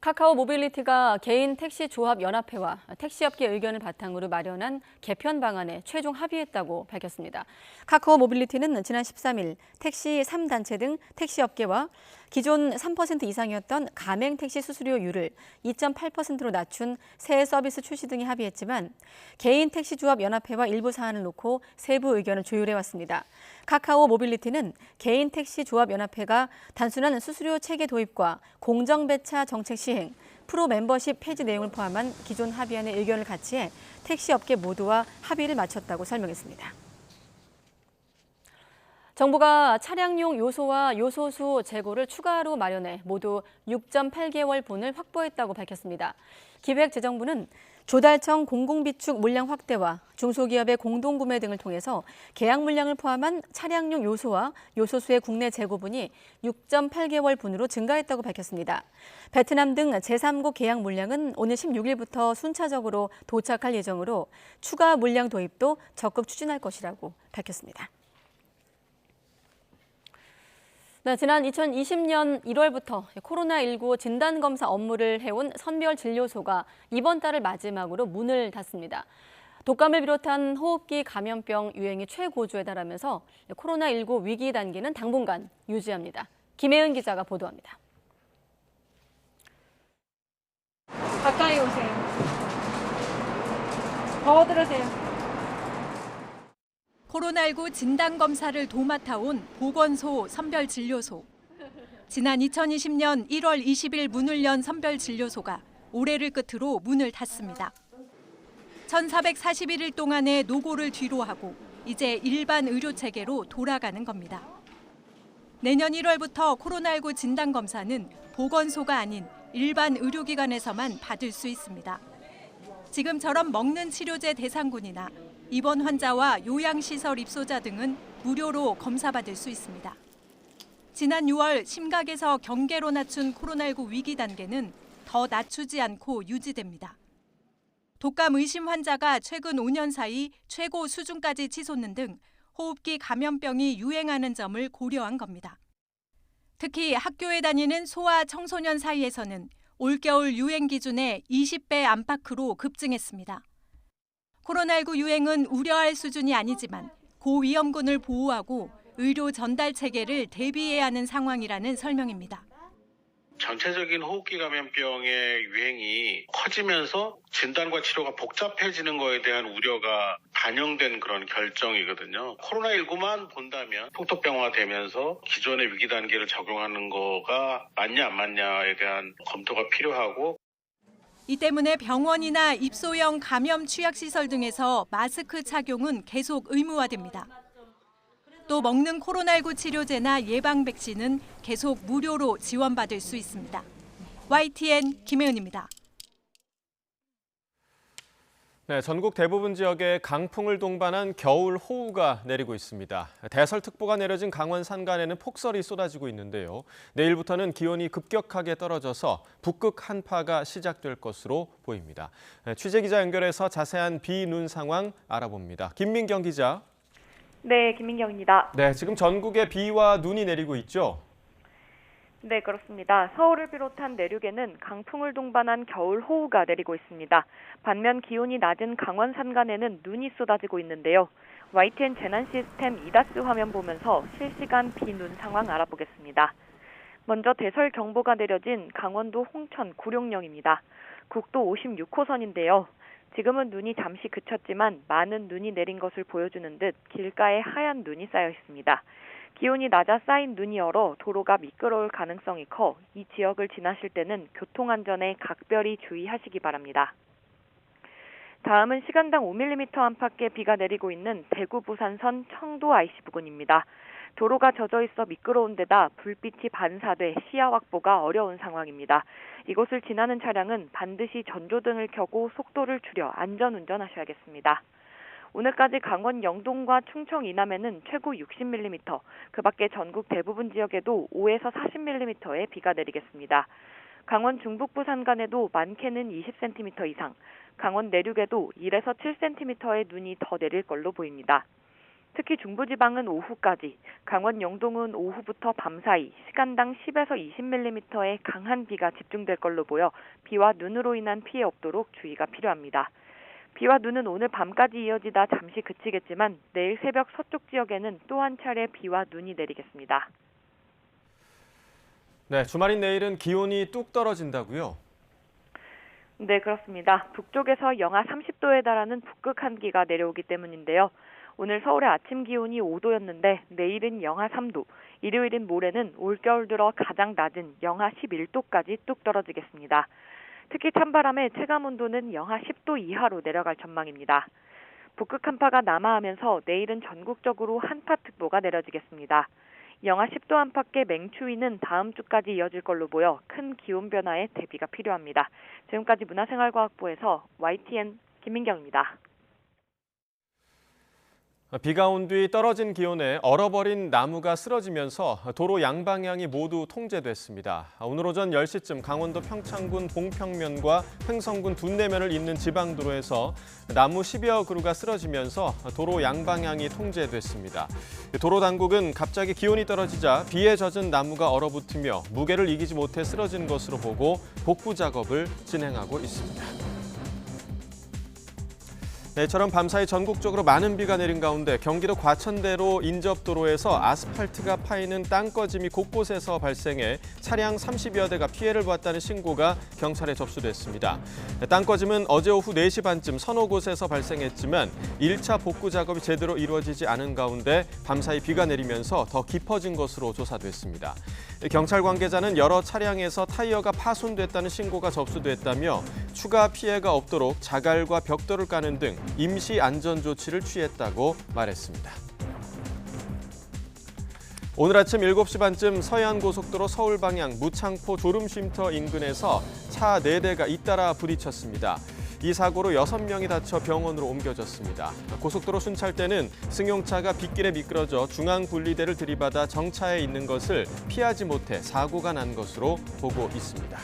카카오 모빌리티가 개인 택시 조합 연합회와 택시업계 의견을 바탕으로 마련한 개편 방안에 최종 합의했다고 밝혔습니다. 카카오 모빌리티는 지난 13일 택시 3단체 등 택시업계와 기존 3% 이상이었던 가맹 택시 수수료율을 2.8%로 낮춘 새 서비스 출시 등에 합의했지만 개인 택시 조합 연합회와 일부 사안을 놓고 세부 의견을 조율해왔습니다. 카카오 모빌리티는 개인 택시 조합 연합회가 단순한 수수료 체계 도입과 공정 배차 정책 시행, 프로 멤버십 폐지 내용을 포함한 기존 합의안의 의견을 같이해 택시업계 모두와 합의를 마쳤다고 설명했습니다. 정부가 차량용 요소와 요소수 재고를 추가로 마련해 모두 6.8개월 분을 확보했다고 밝혔습니다. 기획재정부는 조달청 공공비축 물량 확대와 중소기업의 공동구매 등을 통해서 계약 물량을 포함한 차량용 요소와 요소수의 국내 재고분이 6.8개월 분으로 증가했다고 밝혔습니다. 베트남 등 제3국 계약 물량은 오늘 16일부터 순차적으로 도착할 예정으로 추가 물량 도입도 적극 추진할 것이라고 밝혔습니다. 네, 지난 2020년 1월부터 코로나19 진단검사 업무를 해온 선별진료소가 이번 달을 마지막으로 문을 닫습니다. 독감을 비롯한 호흡기 감염병 유행이 최고조에 달하면서 코로나19 위기 단계는 당분간 유지합니다. 김혜은 기자가 보도합니다. 가까이 오세요. 더 들으세요. 코로나19 진단검사를 도맡아온 보건소 선별진료소. 지난 2020년 1월 20일 문을 연 선별진료소가 올해를 끝으로 문을 닫습니다. 1441일 동안의 노고를 뒤로하고 이제 일반 의료체계로 돌아가는 겁니다. 내년 1월부터 코로나19 진단검사는 보건소가 아닌 일반 의료기관에서만 받을 수 있습니다. 지금처럼 먹는 치료제 대상군이나 입원 환자와 요양시설 입소자 등은 무료로 검사받을 수 있습니다. 지난 6월 심각에서 경계로 낮춘 코로나19 위기 단계는 더 낮추지 않고 유지됩니다. 독감 의심 환자가 최근 5년 사이 최고 수준까지 치솟는 등 호흡기 감염병이 유행하는 점을 고려한 겁니다. 특히 학교에 다니는 소아 청소년 사이에서는 올겨울 유행 기준의 20배 안팎으로 급증했습니다. 코로나19 유행은 우려할 수준이 아니지만 고위험군을 보호하고 의료 전달 체계를 대비해야 하는 상황이라는 설명입니다. 전체적인 호흡기 감염병의 유행이 커지면서 진단과 치료가 복잡해지는 거에 대한 우려가 반영된 그런 결정이거든요. 코로나19만 본다면 풍토병화되면서 기존의 위기 단계를 적용하는 거가 맞냐 안 맞냐에 대한 검토가 필요하고, 이 때문에 병원이나 입소형 감염 취약시설 등에서 마스크 착용은 계속 의무화됩니다. 또 먹는 코로나19 치료제나 예방 백신은 계속 무료로 지원받을 수 있습니다. YTN 김혜은입니다. 네, 전국 대부분 지역에 강풍을 동반한 겨울 호우가 내리고 있습니다. 대설특보가 내려진 강원 산간에는 폭설이 쏟아지고 있는데요. 내일부터는 기온이 급격하게 떨어져서 북극 한파가 시작될 것으로 보입니다. 취재기자 연결해서 자세한 비, 눈 상황 알아봅니다. 김민경 기자. 네, 김민경입니다. 네, 지금 전국에 비와 눈이 내리고 있죠? 네, 그렇습니다. 서울을 비롯한 내륙에는 강풍을 동반한 겨울 호우가 내리고 있습니다. 반면 기온이 낮은 강원 산간에는 눈이 쏟아지고 있는데요. YTN 재난 시스템 이다스 화면 보면서 실시간 비, 눈 상황 알아보겠습니다. 먼저 대설경보가 내려진 강원도 홍천 구룡령입니다. 국도 56호선인데요. 지금은 눈이 잠시 그쳤지만 많은 눈이 내린 것을 보여주는 듯 길가에 하얀 눈이 쌓여 있습니다. 기온이 낮아 쌓인 눈이 얼어 도로가 미끄러울 가능성이 커 이 지역을 지나실 때는 교통안전에 각별히 주의하시기 바랍니다. 다음은 시간당 5mm 안팎의 비가 내리고 있는 대구 부산선 청도 IC 부근입니다. 도로가 젖어 있어 미끄러운 데다 불빛이 반사돼 시야 확보가 어려운 상황입니다. 이곳을 지나는 차량은 반드시 전조등을 켜고 속도를 줄여 안전운전하셔야겠습니다. 오늘까지 강원 영동과 충청 이남에는 최고 60mm, 그 밖에 전국 대부분 지역에도 5에서 40mm의 비가 내리겠습니다. 강원 중북부 산간에도 많게는 20cm 이상, 강원 내륙에도 1에서 7cm의 눈이 더 내릴 걸로 보입니다. 특히 중부지방은 오후까지, 강원 영동은 오후부터 밤 사이 시간당 10에서 20mm의 강한 비가 집중될 걸로 보여 비와 눈으로 인한 피해 없도록 주의가 필요합니다. 비와 눈은 오늘 밤까지 이어지다 잠시 그치겠지만 내일 새벽 서쪽 지역에는 또 한 차례 비와 눈이 내리겠습니다. 네, 주말인 내일은 기온이 뚝 떨어진다고요? 네, 그렇습니다. 북쪽에서 영하 30도에 달하는 북극 한기가 내려오기 때문인데요. 오늘 서울의 아침 기온이 5도였는데 내일은 영하 3도, 일요일인 모레는 올겨울 들어 가장 낮은 영하 11도까지 뚝 떨어지겠습니다. 특히 찬바람에 체감온도는 영하 10도 이하로 내려갈 전망입니다. 북극 한파가 남하하면서 내일은 전국적으로 한파특보가 내려지겠습니다. 영하 10도 안팎의 맹추위는 다음 주까지 이어질 걸로 보여 큰 기온 변화에 대비가 필요합니다. 지금까지 문화생활과학부에서 YTN 김민경입니다. 비가 온 뒤 떨어진 기온에 얼어버린 나무가 쓰러지면서 도로 양방향이 모두 통제됐습니다. 오늘 오전 10시쯤 강원도 평창군 봉평면과 횡성군 둔내면을 잇는 지방도로에서 나무 10여 그루가 쓰러지면서 도로 양방향이 통제됐습니다. 도로 당국은 갑자기 기온이 떨어지자 비에 젖은 나무가 얼어붙으며 무게를 이기지 못해 쓰러진 것으로 보고 복구 작업을 진행하고 있습니다. 네, 이처럼 밤사이 전국적으로 많은 비가 내린 가운데 경기도 과천대로 인접도로에서 아스팔트가 파이는 땅꺼짐이 곳곳에서 발생해 차량 30여 대가 피해를 보았다는 신고가 경찰에 접수됐습니다. 땅꺼짐은 어제 오후 4시 반쯤 서너 곳에서 발생했지만 1차 복구 작업이 제대로 이루어지지 않은 가운데 밤사이 비가 내리면서 더 깊어진 것으로 조사됐습니다. 경찰 관계자는 여러 차량에서 타이어가 파손됐다는 신고가 접수됐다며 추가 피해가 없도록 자갈과 벽돌을 까는 등 임시 안전 조치를 취했다고 말했습니다. 오늘 아침 7시 반쯤 서해안고속도로 서울 방향 무창포 졸음쉼터 인근에서 차 4대가 잇따라 부딪혔습니다. 이 사고로 6명이 다쳐 병원으로 옮겨졌습니다. 고속도로 순찰대는 승용차가 빗길에 미끄러져 중앙분리대를 들이받아 정차해 있는 것을 피하지 못해 사고가 난 것으로 보고 있습니다.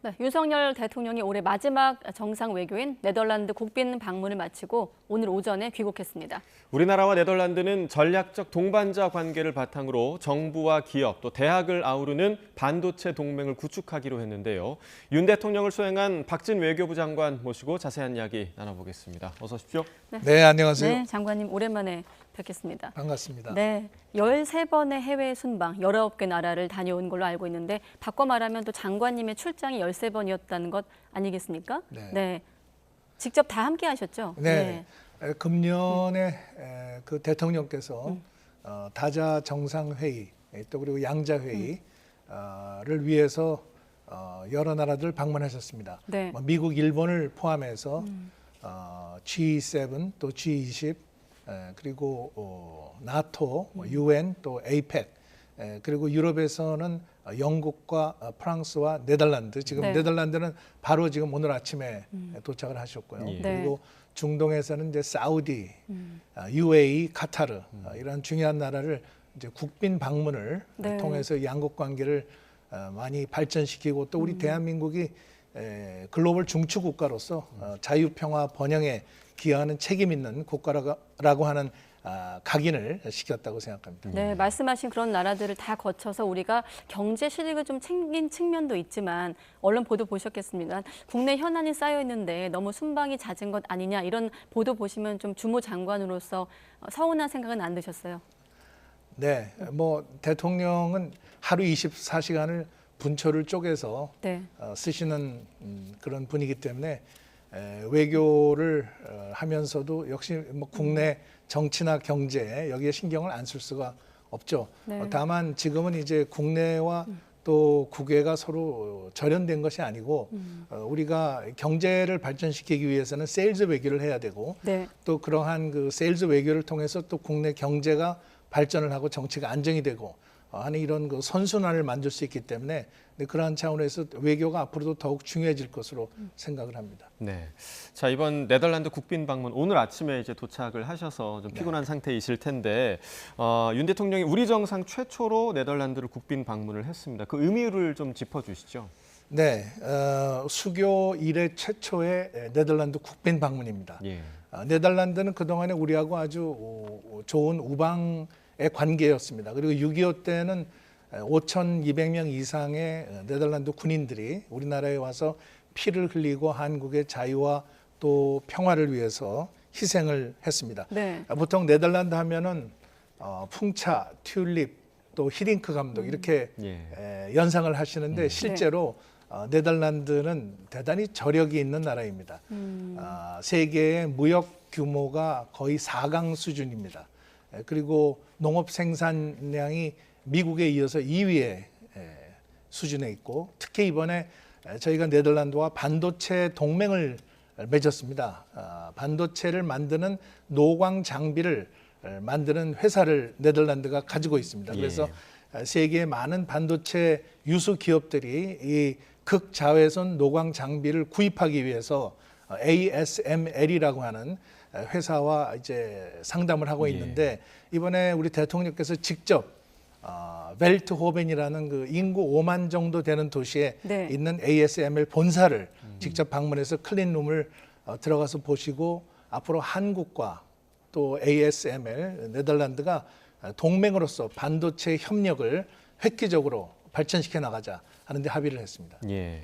네, 윤석열 대통령이 올해 마지막 정상 외교인 네덜란드 국빈 방문을 마치고 오늘 오전에 귀국했습니다. 우리나라와 네덜란드는 전략적 동반자 관계를 바탕으로 정부와 기업 또 대학을 아우르는 반도체 동맹을 구축하기로 했는데요. 윤 대통령을 수행한 박진 외교부 장관 모시고 자세한 이야기 나눠보겠습니다. 어서 오십시오. 네, 안녕하세요. 네, 장관님 오랜만에 뵙겠습니다. 반갑습니다. 네, 13번의 해외 순방, 19개 나라를 다녀온 걸로 알고 있는데 바꿔 말하면 또 장관님의 출장이 13번이었다는 것 아니겠습니까? 네. 직접 다 함께 하셨죠? 네. 금년에 그 대통령께서 다자 정상회의 또 그리고 양자회의를 위해서 여러 나라들 방문하셨습니다. 네. 미국, 일본을 포함해서 G7 또 G20 그리고 나토, UN 또 APEC 그리고 유럽에서는 영국과 프랑스와 네덜란드, 지금 네. 네덜란드는 바로 지금 오늘 아침에 도착을 하셨고요. 네. 그리고 중동에서는 이제 사우디, UAE, 카타르 이런 중요한 나라를 이제 국빈 방문을 네. 통해서 양국 관계를 많이 발전시키고 또 우리 대한민국이 글로벌 중추 국가로서 자유, 평화, 번영에 기여하는 책임 있는 국가라고 하는 각인을 시켰다고 생각합니다. 네, 말씀하신 그런 나라들을 다 거쳐서 우리가 경제 실익을 좀 챙긴 측면도 있지만 언론 보도 보셨겠습니다. 국내 현안이 쌓여 있는데 너무 순방이 잦은 것 아니냐 이런 보도 보시면 좀 주무 장관으로서 서운한 생각은 안 드셨어요? 네, 뭐 대통령은 하루 24시간을 분초를 쪼개서 네. 쓰시는 그런 분이기 때문에 외교를 하면서도 역시 뭐 국내 정치나 경제 여기에 신경을 안 쓸 수가 없죠. 네. 다만 지금은 이제 국내와 또 국외가 서로 절연된 것이 아니고 우리가 경제를 발전시키기 위해서는 세일즈 외교를 해야 되고 네. 또 그러한 그 세일즈 외교를 통해서 또 국내 경제가 발전을 하고 정치가 안정이 되고 하는 이런 그 선순환을 만들 수 있기 때문에 그러한 차원에서 외교가 앞으로도 더욱 중요해질 것으로 생각을 합니다. 네. 자, 이번 네덜란드 국빈 방문 오늘 아침에 이제 도착을 하셔서 좀 피곤한 상태이실 텐데 윤 대통령이 우리 정상 최초로 네덜란드를 국빈 방문을 했습니다. 그 의미를 좀 짚어주시죠. 네, 수교 이래 최초의 네덜란드 국빈 방문입니다. 예. 네덜란드는 그동안에 우리하고 아주 좋은 우방의 관계였습니다. 그리고 6.25 때는 5,200명 이상의 네덜란드 군인들이 우리나라에 와서 피를 흘리고 한국의 자유와 또 평화를 위해서 희생을 했습니다. 네. 보통 네덜란드 하면은 풍차, 튤립, 또 히딩크 감독 이렇게 연상을 하시는데 실제로 네덜란드는 대단히 저력이 있는 나라입니다. 세계의 무역 규모가 거의 4강 수준입니다. 그리고 농업 생산량이 미국에 이어서 2위의 수준에 있고 특히 이번에 저희가 네덜란드와 반도체 동맹을 맺었습니다. 반도체를 만드는 노광 장비를 만드는 회사를 네덜란드가 가지고 있습니다. 그래서 세계의 많은 반도체 유수 기업들이 이 극자외선 노광 장비를 구입하기 위해서 ASML이라고 하는 회사와 이제 상담을 하고 있는데 이번에 우리 대통령께서 직접 벨트호벤이라는 그 인구 5만 정도 되는 도시에 있는 ASML 본사를 직접 방문해서 클린룸을 들어가서 보시고 앞으로 한국과 또 ASML 네덜란드가 동맹으로서 반도체 협력을 획기적으로 발전시켜 나가자 하는데 합의를 했습니다. 예.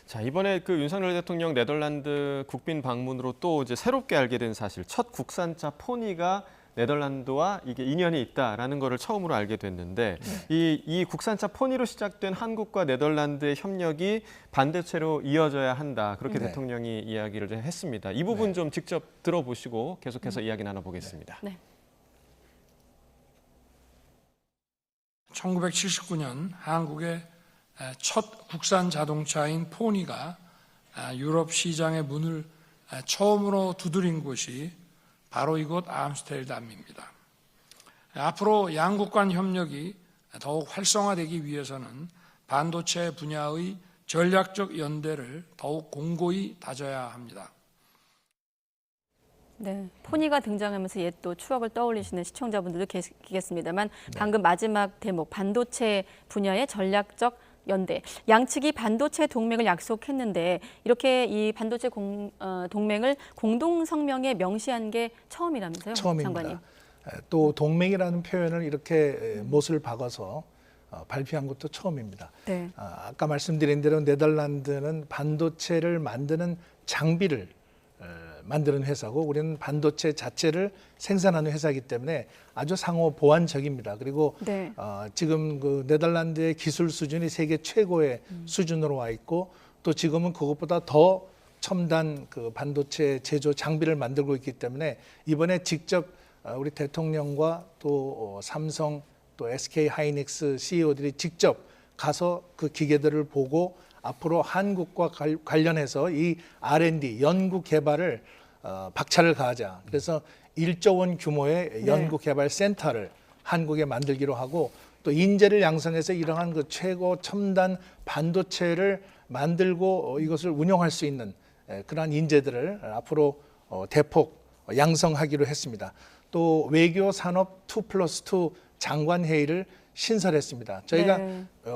자, 이번에 그 윤석열 대통령 네덜란드 국빈 방문으로 또 이제 새롭게 알게 된 사실, 첫 국산차 포니가 네덜란드와 이게 인연이 있다라는 거를 처음으로 알게 됐는데 이 국산차 포니로 시작된 한국과 네덜란드의 협력이 반도체로 이어져야 한다. 그렇게 대통령이 이야기를 했습니다. 이 부분 좀 직접 들어보시고 계속해서 이야기 나눠보겠습니다. 네. 1979년 한국의 첫 국산 자동차인 포니가 유럽 시장의 문을 처음으로 두드린 곳이 바로 이곳 암스테르담입니다. 앞으로 양국 간 협력이 더욱 활성화되기 위해서는 반도체 분야의 전략적 연대를 더욱 공고히 다져야 합니다. 네, 포니가 등장하면서 옛 또 추억을 떠올리시는 시청자분들도 계시겠습니다만 방금 마지막 대목 반도체 분야의 전략적 연대. 양측이 반도체 동맹을 약속했는데 이렇게 이 반도체 동맹을 공동 성명에 명시한 게 처음이라면서요, 처음입니다. 장관님. 또 동맹이라는 표현을 이렇게 못을 박아서 발표한 것도 처음입니다. 네. 아까 말씀드린 대로 네덜란드는 반도체를 만드는 장비를 만드는 회사고 우리는 반도체 자체를 생산하는 회사이기 때문에 아주 상호 보완적입니다. 그리고 지금 그 네덜란드의 기술 수준이 세계 최고의 수준으로 와 있고 또 지금은 그것보다 더 첨단 그 반도체 제조 장비를 만들고 있기 때문에 이번에 직접 우리 대통령과 또 삼성 또 SK 하이닉스 CEO들이 직접 가서 그 기계들을 보고 앞으로 한국과 관련해서 이 R&D 연구 개발을 박차를 가하자. 그래서 1조 원 규모의 연구 개발 센터를 한국에 만들기로 하고 또 인재를 양성해서 이러한 그 최고 첨단 반도체를 만들고 이것을 운영할 수 있는 그러한 인재들을 앞으로 대폭 양성하기로 했습니다. 또 외교 산업 2+2 장관 회의를 신설했습니다. 저희가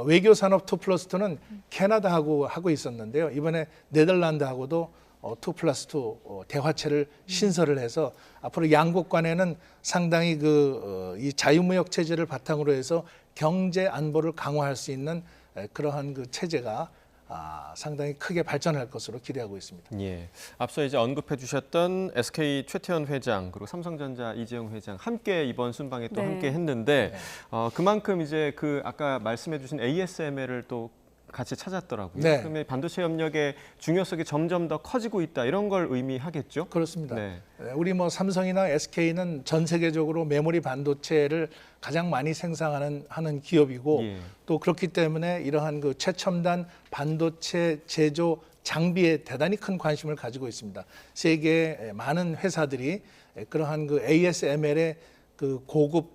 외교 산업 2+2는 캐나다하고 하고 있었는데요. 이번에 네덜란드하고도 2+2 대화체를 신설을 해서 앞으로 양국 간에는 상당히 이 자유무역 체제를 바탕으로 해서 경제 안보를 강화할 수 있는 그러한 그 체제가 상당히 크게 발전할 것으로 기대하고 있습니다. 예. 앞서 이제 언급해 주셨던 SK 최태원 회장 그리고 삼성전자 이재용 회장 함께 이번 순방에 또 함께 했는데 그만큼 이제 그 아까 말씀해 주신 ASML을 또 같이 찾았더라고요. 네. 그러면 반도체 협력의 중요성이 점점 더 커지고 있다 이런 걸 의미하겠죠? 그렇습니다. 우리 뭐 삼성이나 SK는 전 세계적으로 메모리 반도체를 가장 많이 생산하는 기업이고 또 그렇기 때문에 이러한 그 최첨단 반도체 제조 장비에 대단히 큰 관심을 가지고 있습니다. 세계의 많은 회사들이 그러한 그 ASML의 그 고급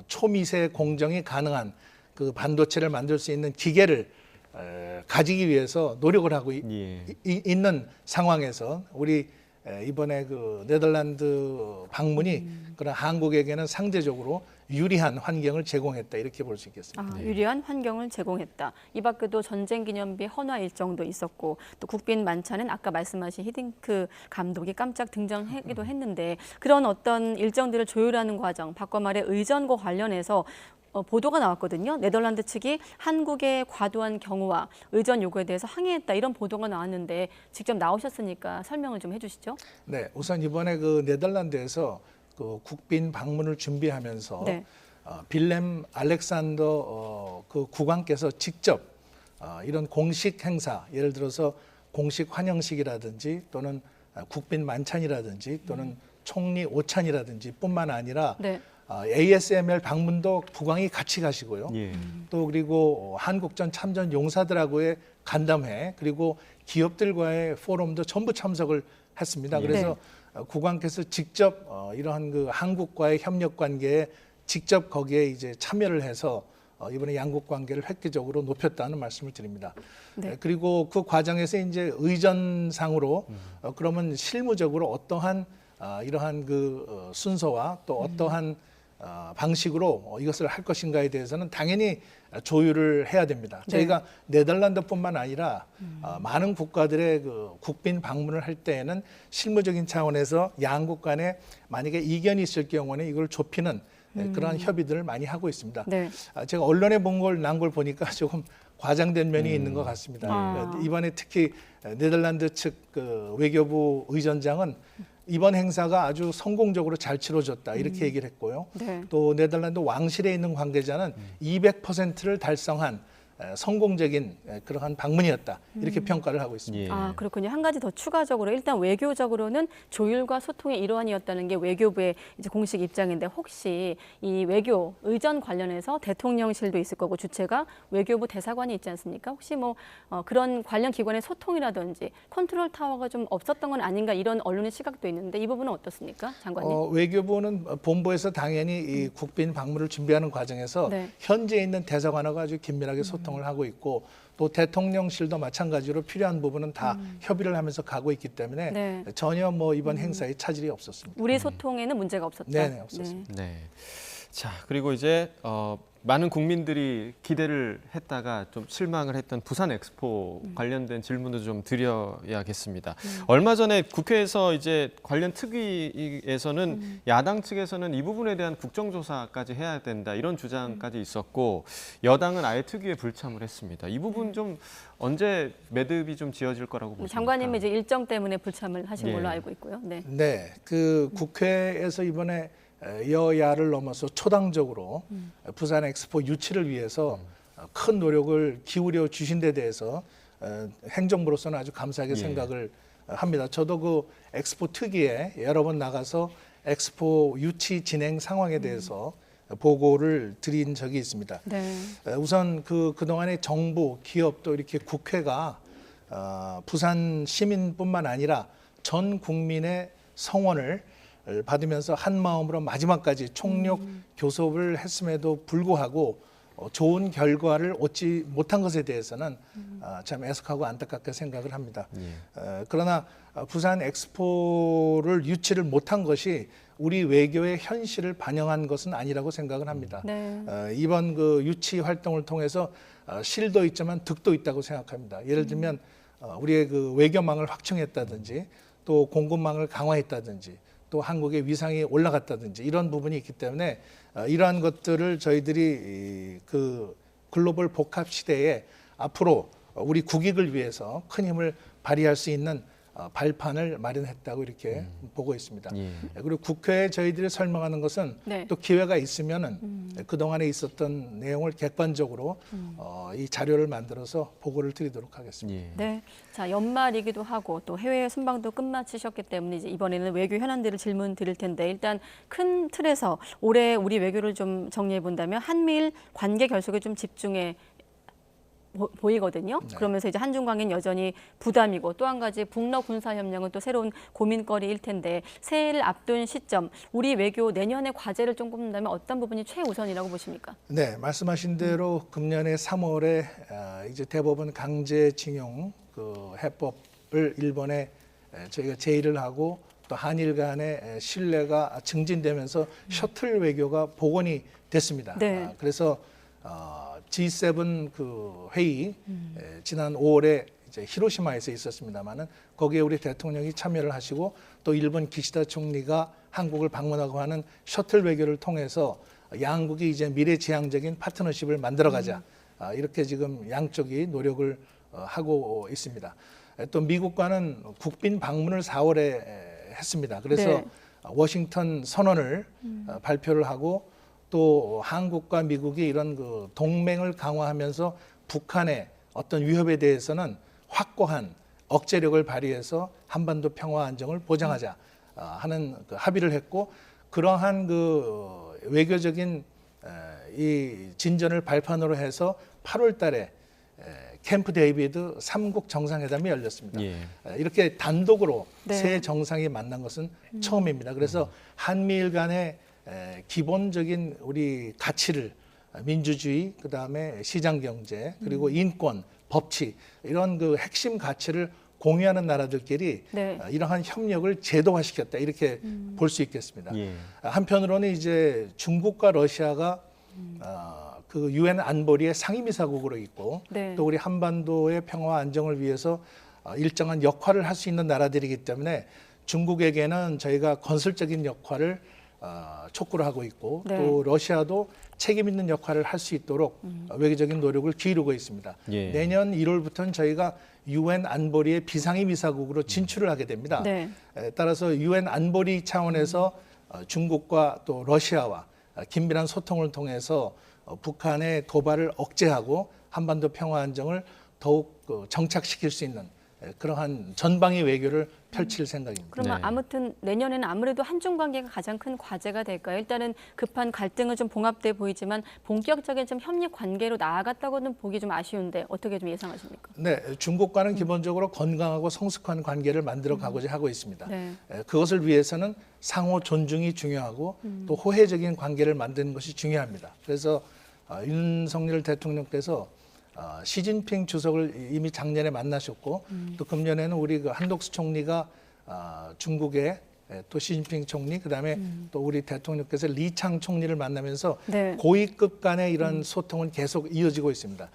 초미세 공정이 가능한 그 반도체를 만들 수 있는 기계를 가지기 위해서 노력을 하고 있는 상황에서 우리 이번에 그 네덜란드 방문이 그런 한국에게는 상대적으로 유리한 환경을 제공했다 이렇게 볼 수 있겠습니다. 유리한 환경을 제공했다. 이 밖에도 전쟁기념비 헌화 일정도 있었고 또 국빈 만찬은 아까 말씀하신 히딩크 감독이 깜짝 등장하기도 했는데 그런 어떤 일정들을 조율하는 과정, 바꿔 말해 의전과 관련해서 보도가 나왔거든요. 네덜란드 측이 한국의 과도한 경우와 의전 요구에 대해서 항의했다 이런 보도가 나왔는데 직접 나오셨으니까 설명을 좀 해주시죠. 네, 우선 이번에 그 네덜란드에서 그 국빈 방문을 준비하면서 빌렘 알렉산더 그 국왕께서 직접 이런 공식 행사, 예를 들어서 공식 환영식이라든지 또는 국빈 만찬이라든지 또는 총리 오찬이라든지 뿐만 아니라 ASML 방문도 국왕이 같이 가시고요. 또 그리고 한국전 참전 용사들하고의 간담회 그리고 기업들과의 포럼도 전부 참석을 했습니다. 그래서 국왕께서 직접 이러한 그 한국과의 협력 관계에 직접 거기에 이제 참여를 해서 이번에 양국 관계를 획기적으로 높였다는 말씀을 드립니다. 그리고 그 과정에서 이제 의전상으로 그러면 실무적으로 어떠한 이러한 그 순서와 또 어떠한 방식으로 이것을 할 것인가에 대해서는 당연히 조율을 해야 됩니다. 저희가 네덜란드뿐만 아니라 많은 국가들의 그 국빈 방문을 할 때에는 실무적인 차원에서 양국 간에 만약에 이견이 있을 경우는 이걸 좁히는 그러한 협의들을 많이 하고 있습니다. 제가 언론에 난 걸 보니까 조금 과장된 면이 있는 것 같습니다. 이번에 특히 네덜란드 측 그 외교부 의전장은 이번 행사가 아주 성공적으로 잘 치러졌다 이렇게 얘기를 했고요. 또 네덜란드 왕실에 있는 관계자는 200%를 달성한 성공적인 그러한 방문이었다 이렇게 평가를 하고 있습니다. 그렇군요. 한 가지 더 추가적으로 일단 외교적으로는 조율과 소통의 일환이었다는 게 외교부의 이제 공식 입장인데 혹시 이 외교 의전 관련해서 대통령실도 있을 거고 주체가 외교부 대사관이 있지 않습니까? 혹시 뭐 그런 관련 기관의 소통이라든지 컨트롤 타워가 좀 없었던 건 아닌가 이런 언론의 시각도 있는데 이 부분은 어떻습니까, 장관님? 외교부는 본부에서 당연히 이 국빈 방문을 준비하는 과정에서 현재 있는 대사관하고 아주 긴밀하게 소통을 하고 있고 또 대통령실도 마찬가지로 필요한 부분은 다 협의를 하면서 가고 있기 때문에 전혀 뭐 이번 행사에 차질이 없었습니다. 우리 소통에는 문제가 없었다. 네, 없었습니다. 자, 그리고 이제 많은 국민들이 기대를 했다가 좀 실망을 했던 부산 엑스포 관련된 질문도 좀 드려야겠습니다. 얼마 전에 국회에서 이제 관련 특위에서는 야당 측에서는 이 부분에 대한 국정조사까지 해야 된다 이런 주장까지 있었고 여당은 아예 특위에 불참을 했습니다. 이 부분 좀 언제 매듭이 좀 지어질 거라고 보십니까? 장관님이 이제 일정 때문에 불참을 하신 걸로 알고 있고요. 그 국회에서 이번에 여야를 넘어서 초당적으로 부산 엑스포 유치를 위해서 큰 노력을 기울여 주신 데 대해서 행정부로서는 아주 감사하게 생각을 합니다. 저도 그 엑스포 특위에 여러 번 나가서 엑스포 유치 진행 상황에 대해서 보고를 드린 적이 있습니다. 우선 그동안의 정부, 기업 또 이렇게 국회가 부산 시민뿐만 아니라 전 국민의 성원을 받으면서 한 마음으로 마지막까지 총력 교섭을 했음에도 불구하고 좋은 결과를 얻지 못한 것에 대해서는 참 애석하고 안타깝게 생각을 합니다. 그러나 부산 엑스포를 유치를 못한 것이 우리 외교의 현실을 반영한 것은 아니라고 생각을 합니다. 이번 그 유치 활동을 통해서 실도 있지만 득도 있다고 생각합니다. 예를 들면 우리의 그 외교망을 확충했다든지 또 공급망을 강화했다든지 또 한국의 위상이 올라갔다든지 이런 부분이 있기 때문에 이러한 것들을 저희들이 그 글로벌 복합 시대에 앞으로 우리 국익을 위해서 큰 힘을 발휘할 수 있는 발판을 마련했다고 이렇게 보고 있습니다. 그리고 국회에 저희들이 설명하는 것은 또 기회가 있으면은 그동안에 있었던 내용을 객관적으로 이 자료를 만들어서 보고를 드리도록 하겠습니다. 네. 자, 연말이기도 하고 또 해외 순방도 끝마치셨기 때문에 이제 이번에는 외교 현안들을 질문 드릴 텐데 일단 큰 틀에서 올해 우리 외교를 좀 정리해 본다면 한미일 관계 결속에 좀 집중해 보이거든요. 그러면서 이제 한중 관계는 여전히 부담이고 또 한 가지 북러 군사 협력은 또 새로운 고민거리일 텐데 새해를 앞둔 시점 우리 외교 내년의 과제를 좀 꼽는다면 어떤 부분이 최우선이라고 보십니까? 네, 말씀하신 대로 금년에 3월에 이제 대법원 강제징용 그 해법을 일본에 저희가 제의를 하고 또 한일 간의 신뢰가 증진되면서 셔틀 외교가 복원이 됐습니다. 그래서 G7 그 회의 지난 5월에 이제 히로시마에서 있었습니다만은 거기에 우리 대통령이 참여를 하시고 또 일본 기시다 총리가 한국을 방문하고 하는 셔틀 외교를 통해서 양국이 이제 미래지향적인 파트너십을 만들어가자 이렇게 지금 양쪽이 노력을 하고 있습니다. 또 미국과는 국빈 방문을 4월에 했습니다. 그래서 워싱턴 선언을 발표를 하고 또 한국과 미국이 이런 그 동맹을 강화하면서 북한의 어떤 위협에 대해서는 확고한 억제력을 발휘해서 한반도 평화 안정을 보장하자 하는 그 합의를 했고 그러한 그 외교적인 이 진전을 발판으로 해서 8월 달에 캠프 데이비드 3국 정상회담이 열렸습니다. 이렇게 단독으로 세 정상이 만난 것은 처음입니다. 그래서 한미일 간의 기본적인 우리 가치를 민주주의, 그다음에 시장경제, 그리고 인권, 법치 이런 그 핵심 가치를 공유하는 나라들끼리 이러한 협력을 제도화시켰다 이렇게 볼 수 있겠습니다. 한편으로는 이제 중국과 러시아가 그 유엔 안보리의 상임이사국으로 있고 또 우리 한반도의 평화 안정을 위해서 일정한 역할을 할 수 있는 나라들이기 때문에 중국에게는 저희가 건설적인 역할을 촉구를 하고 있고 또 러시아도 책임 있는 역할을 할 수 있도록 외교적인 노력을 기울이고 있습니다. 내년 1월부터는 저희가 유엔 안보리의 비상임이사국으로 진출을 하게 됩니다. 따라서 유엔 안보리 차원에서 중국과 또 러시아와 긴밀한 소통을 통해서 북한의 도발을 억제하고 한반도 평화 안정을 더욱 정착시킬 수 있는 그러한 전방위 외교를 펼칠 생각입니다. 그러면 아무튼 내년에는 아무래도 한중 관계가 가장 큰 과제가 될까요? 일단은 급한 갈등은 좀 봉합돼 보이지만 본격적인 좀 협력 관계로 나아갔다고는 보기 좀 아쉬운데 어떻게 좀 예상하십니까? 네, 중국과는 기본적으로 건강하고 성숙한 관계를 만들어 가고자 하고 있습니다. 그것을 위해서는 상호 존중이 중요하고 또 호혜적인 관계를 만드는 것이 중요합니다. 그래서 윤석열 대통령께서 시진핑 주석을 이미 작년에 만나셨고 또 금년에는 우리 그 한덕수 총리가 중국의 또 시진핑 총리 그다음에 또 우리 대통령께서 리창 총리를 만나면서 고위급 간의 이런 소통은 계속 이어지고 있습니다.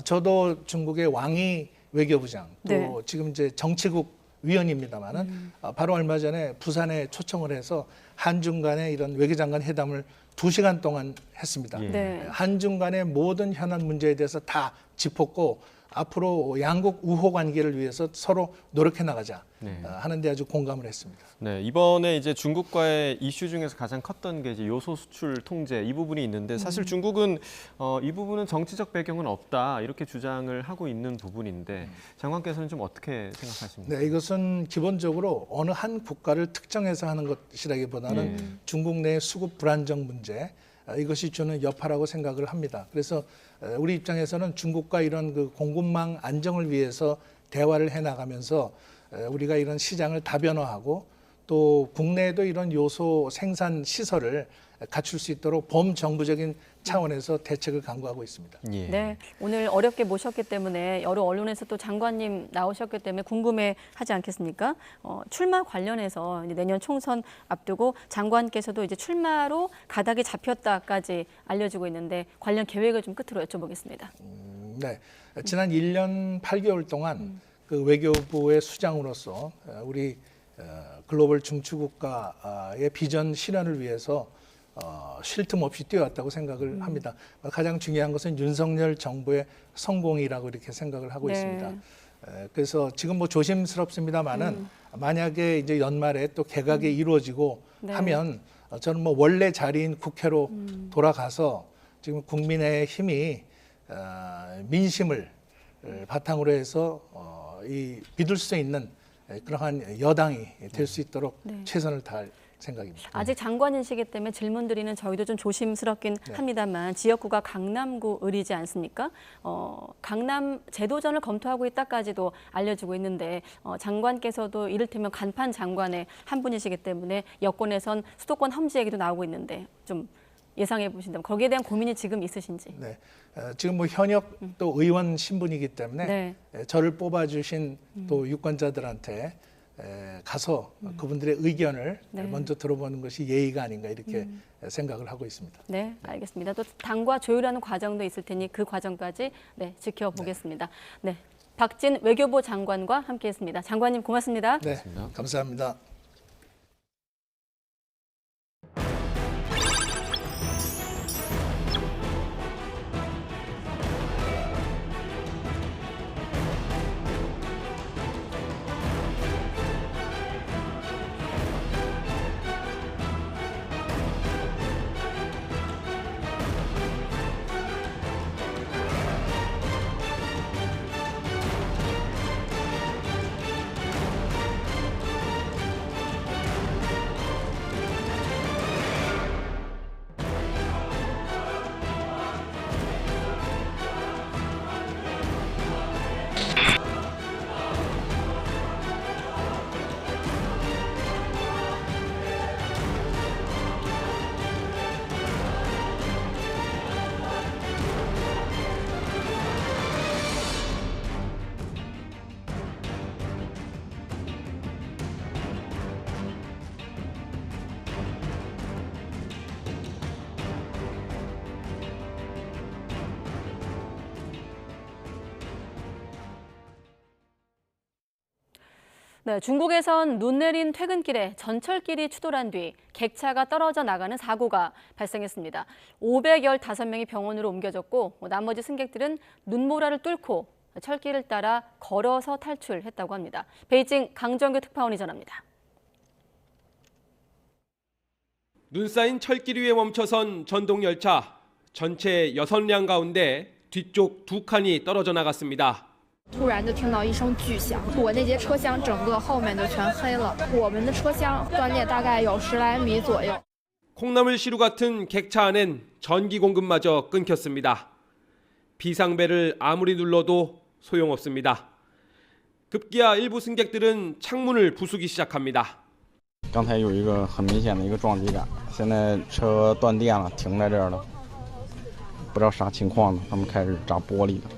저도 중국의 왕이 외교부장 또 지금 이제 정치국 위원입니다만은 바로 얼마 전에 부산에 초청을 해서 한중 간의 이런 외교장관 회담을 2시간 동안 했습니다. 한중 간의 모든 현안 문제에 대해서 다 짚었고 앞으로 양국 우호 관계를 위해서 서로 노력해 나가자 하는 데 아주 공감을 했습니다. 네, 이번에 이제 중국과의 이슈 중에서 가장 컸던 게 이제 요소 수출 통제 이 부분이 있는데 사실 중국은 이 부분은 정치적 배경은 없다 이렇게 주장을 하고 있는 부분인데 장관께서는 좀 어떻게 생각하십니까? 네, 이것은 기본적으로 어느 한 국가를 특정해서 하는 것이라기보다는 중국 내 수급 불안정 문제 이것이 주는 여파라고 생각을 합니다. 그래서 우리 입장에서는 중국과 이런 그 공급망 안정을 위해서 대화를 해나가면서 우리가 이런 시장을 다변화하고 또 국내에도 이런 요소 생산 시설을 갖출 수 있도록 범정부적인 차원에서 대책을 강구하고 있습니다. 네, 오늘 어렵게 모셨기 때문에 여러 언론에서 또 장관님 나오셨기 때문에 궁금해하지 않겠습니까? 출마 관련해서 이제 내년 총선 앞두고 장관께서도 이제 출마로 가닥이 잡혔다까지 알려지고 있는데 관련 계획을 좀 끝으로 여쭤보겠습니다. 네, 지난 1년 8개월 동안 그 외교부의 수장으로서 우리 글로벌 중추국가의 비전 실현을 위해서 쉴 틈 없이 뛰어왔다고 생각을 합니다. 가장 중요한 것은 윤석열 정부의 성공이라고 이렇게 생각을 하고 있습니다. 그래서 지금 뭐 조심스럽습니다만은 만약에 이제 연말에 또 개각이 이루어지고 하면 저는 뭐 원래 자리인 국회로 돌아가서 지금 국민의 힘이 민심을 바탕으로 해서 믿을 수 있는 그러한 여당이 될 수 있도록 최선을 다할 생각입니다. 아직 장관이시기 때문에 질문 드리는 저희도 좀 조심스럽긴 합니다만 지역구가 강남구 을이지 않습니까? 강남 재도전을 검토하고 있다까지도 알려지고 있는데 장관께서도 이를테면 간판 장관의 한 분이시기 때문에 여권에선 수도권 험지 얘기도 나오고 있는데 좀 예상해 보신다면 거기에 대한 고민이 지금 있으신지? 네, 지금 뭐 현역 또 의원 신분이기 때문에 저를 뽑아주신 또 유권자들한테 가서 그분들의 의견을 먼저 들어보는 것이 예의가 아닌가 이렇게 생각을 하고 있습니다. 네, 알겠습니다. 또 당과 조율하는 과정도 있을 테니 그 과정까지 지켜보겠습니다. 네, 박진 외교부 장관과 함께했습니다. 장관님 고맙습니다. 네, 감사합니다. 네, 중국에선 눈 내린 퇴근길에 전철길이 추돌한 뒤 객차가 떨어져 나가는 사고가 발생했습니다. 515명이 병원으로 옮겨졌고 나머지 승객들은 눈모라를 뚫고 철길을 따라 걸어서 탈출했다고 합니다. 베이징 강정규 특파원이 전합니다. 눈 쌓인 철길 위에 멈춰선 전동열차. 전체 6량 가운데 뒤쪽 2칸이 떨어져 나갔습니다. 突然就听到一声巨响，我那节车厢整个后面就全黑了，我们的车厢断裂大概有10来米左右。 콩나물 시루 같은 객차 안엔 전기 공급마저 끊겼습니다. 비상벨을 아무리 눌러도 소용없습니다. 급기야 일부 승객들은 창문을 부수기 시작합니다. 刚才有一个很明显的一个撞击感，现在车断电了，停在这儿了，不知道啥情况呢，他们开始砸玻璃了。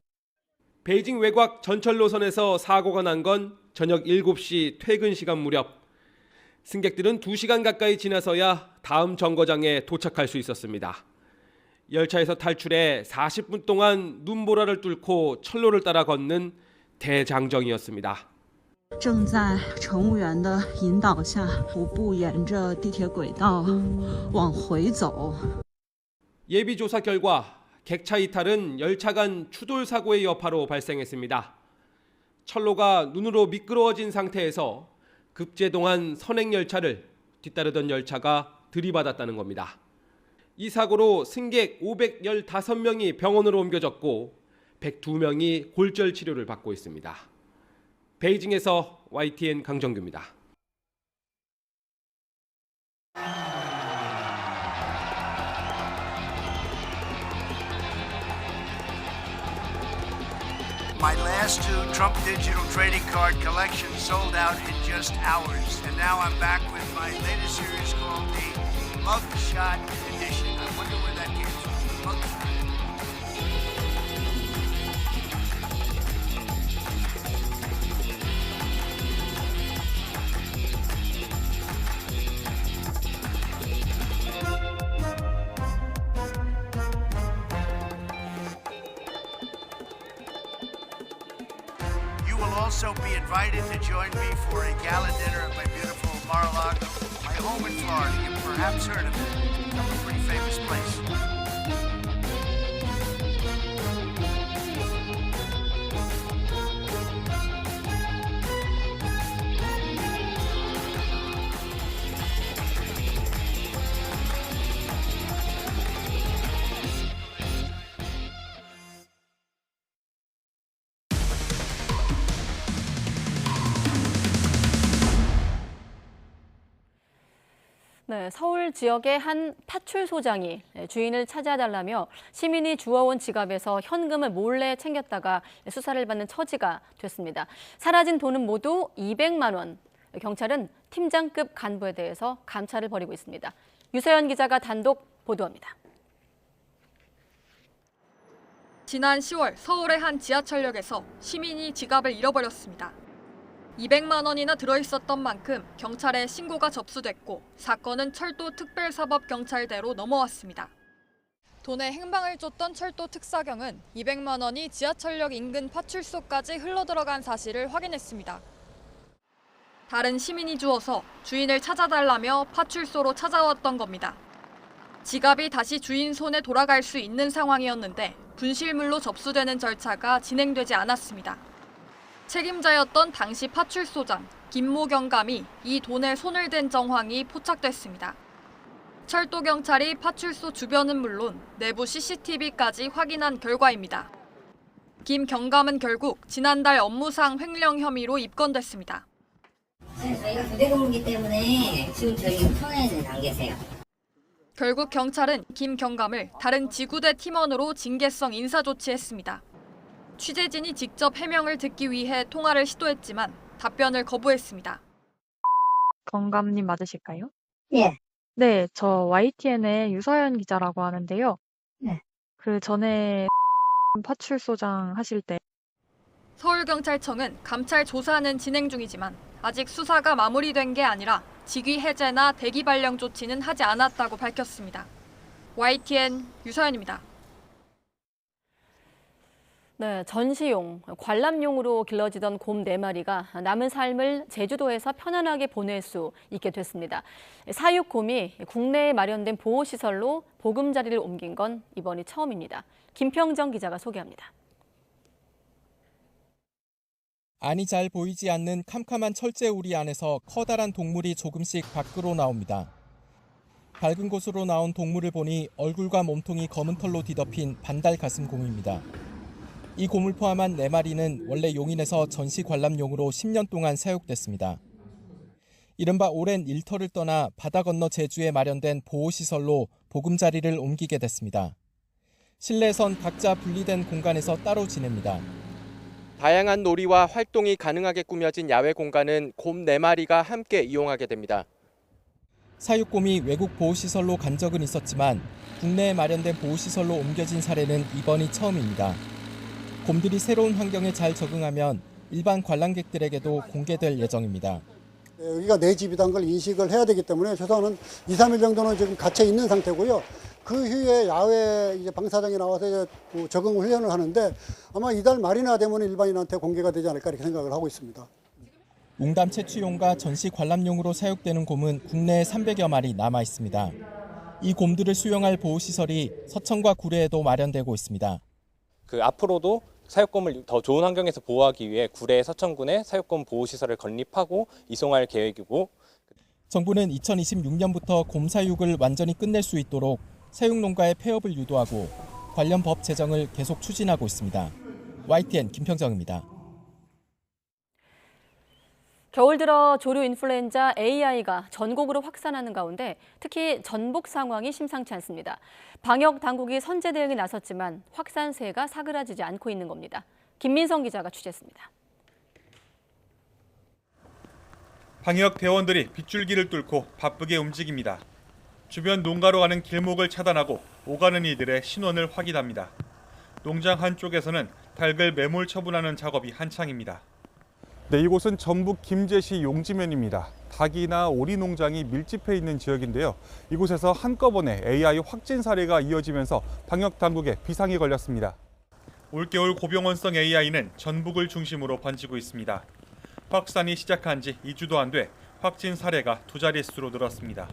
베이징 외곽 전철 노선에서 사고가 난 건 저녁 7시 퇴근 시간 무렵. 승객들은 2시간 가까이 지나서야 다음 정거장에 도착할 수 있었습니다. 열차에서 탈출해 40분 동안 눈보라를 뚫고 철로를 따라 걷는 대장정이었습니다. 正在乘务员的引导下，徒步沿着地铁轨道往回走。 예비 조사 결과 객차 이탈은 열차 간 추돌 사고의 여파로 발생했습니다. 철로가 눈으로 미끄러워진 상태에서 급제동한 선행열차를 뒤따르던 열차가 들이받았다는 겁니다. 이 사고로 승객 515명이 병원으로 옮겨졌고 102명이 골절 치료를 받고 있습니다. 베이징에서 YTN 강정규입니다. My last last 2 Trump digital trading card collections sold out in just hours. And now I'm back with my latest series called the Mugshot Edition. I wonder where that came from. Mugshot. You will also be invited to join me for a gala dinner at my beautiful Mar-a-Lago, my home in Florida. You've perhaps heard of it. It's a pretty famous place. 네, 서울 지역의 한 파출소장이 주인을 찾아달라며 시민이 주워온 지갑에서 현금을 몰래 챙겼다가 수사를 받는 처지가 됐습니다. 사라진 돈은 모두 200만 원. 경찰은 팀장급 간부에 대해서 감찰을 벌이고 있습니다. 유서연 기자가 단독 보도합니다. 지난 10월 서울의 한 지하철역에서 시민이 지갑을 잃어버렸습니다. 200만 원이나 들어있었던 만큼 경찰에 신고가 접수됐고 사건은 철도 특별사법경찰대로 넘어왔습니다. 돈에 행방을 쫓던 철도 특사경은 200만 원이 지하철역 인근 파출소까지 흘러들어간 사실을 확인했습니다. 다른 시민이 주워서 주인을 찾아달라며 파출소로 찾아왔던 겁니다. 지갑이 다시 주인 손에 돌아갈 수 있는 상황이었는데 분실물로 접수되는 절차가 진행되지 않았습니다. 책임자였던 당시 파출소장 김모 경감이 이 돈에 손을 댄 정황이 포착됐습니다. 철도경찰이 파출소 주변은 물론 내부 CCTV까지 확인한 결과입니다. 김 경감은 결국 지난달 업무상 횡령 혐의로 입건됐습니다. 저희가 부대 근무기 때문에 지금 저희 손해에 되는 단계세요. 결국 경찰은 김 경감을 다른 지구대 팀원으로 징계성 인사조치했습니다. 취재진이 직접 해명을 듣기 위해 통화를 시도했지만 답변을 거부했습니다. 경감님 맞으실까요? 예. 네, 저 YTN의 유서연 기자라고 하는데요. 네. 그 전에 파출소장 하실 때 서울경찰청은 감찰 조사는 진행 중이지만 아직 수사가 마무리된 게 아니라 직위 해제나 대기 발령 조치는 하지 않았다고 밝혔습니다. YTN 유서연입니다. 네, 전시용, 관람용으로 길러지던 곰 4마리가 남은 삶을 제주도에서 편안하게 보낼 수 있게 됐습니다. 사육곰이 국내에 마련된 보호시설로 보금자리를 옮긴 건 이번이 처음입니다. 김평정 기자가 소개합니다. 안이 잘 보이지 않는 캄캄한 철제우리 안에서 커다란 동물이 조금씩 밖으로 나옵니다. 밝은 곳으로 나온 동물을 보니 얼굴과 몸통이 검은 털로 뒤덮인 반달 가슴곰입니다. 이 곰을 포함한 4마리는 원래 용인에서 전시 관람용으로 10년 동안 사육됐습니다. 이른바 오랜 일터를 떠나 바다 건너 제주에 마련된 보호시설로 보금자리를 옮기게 됐습니다. 실내에선 각자 분리된 공간에서 따로 지냅니다. 다양한 놀이와 활동이 가능하게 꾸며진 야외 공간은 곰 4마리가 함께 이용하게 됩니다. 사육곰이 외국 보호시설로 간 적은 있었지만 국내에 마련된 보호시설로 옮겨진 사례는 이번이 처음입니다. 곰들이 새로운 환경에 잘 적응하면 일반 관람객들에게도 공개될 예정입니다. 여기가 내 집이란 걸 인식을 해야 되기 때문에 최소한 2, 3일 정도는 지금 갇혀 있는 상태고요. 그 후에 야외 이제 방사장에 나와서 이제 적응 훈련을 하는데 아마 이달 말이나 되면 일반인한테 공개가 되지 않을까 이렇게 생각을 하고 있습니다. 웅담 채취용과 전시 관람용으로 사육되는 곰은 국내에 300여 마리 남아 있습니다. 이 곰들을 수용할 보호시설이 서천과 구례에도 마련되고 있습니다. 앞으로도 사육곰을 더 좋은 환경에서 보호하기 위해 구례 서천군에 사육곰 보호시설을 건립하고 이송할 계획이고, 정부는 2026년부터 곰 사육을 완전히 끝낼 수 있도록 사육농가의 폐업을 유도하고 관련 법 제정을 계속 추진하고 있습니다. YTN 김평정입니다. 겨울 들어 조류 인플루엔자 AI가 전국으로 확산하는 가운데 특히 전북 상황이 심상치 않습니다. 방역 당국이 선제 대응에 나섰지만 확산세가 사그라지지 않고 있는 겁니다. 김민성 기자가 취재했습니다. 방역 대원들이 빗줄기를 뚫고 바쁘게 움직입니다. 주변 농가로 가는 길목을 차단하고 오가는 이들의 신원을 확인합니다. 농장 한쪽에서는 닭을 매몰 처분하는 작업이 한창입니다. 네, 이곳은 전북 김제시 용지면입니다. 닭이나 오리 농장이 밀집해 있는 지역인데요. 이곳에서 한꺼번에 AI 확진 사례가 이어지면서 방역 당국에 비상이 걸렸습니다. 올겨울 고병원성 AI는 전북을 중심으로 번지고 있습니다. 확산이 시작한 지 2주도 안 돼 확진 사례가 2자릿수로 늘었습니다.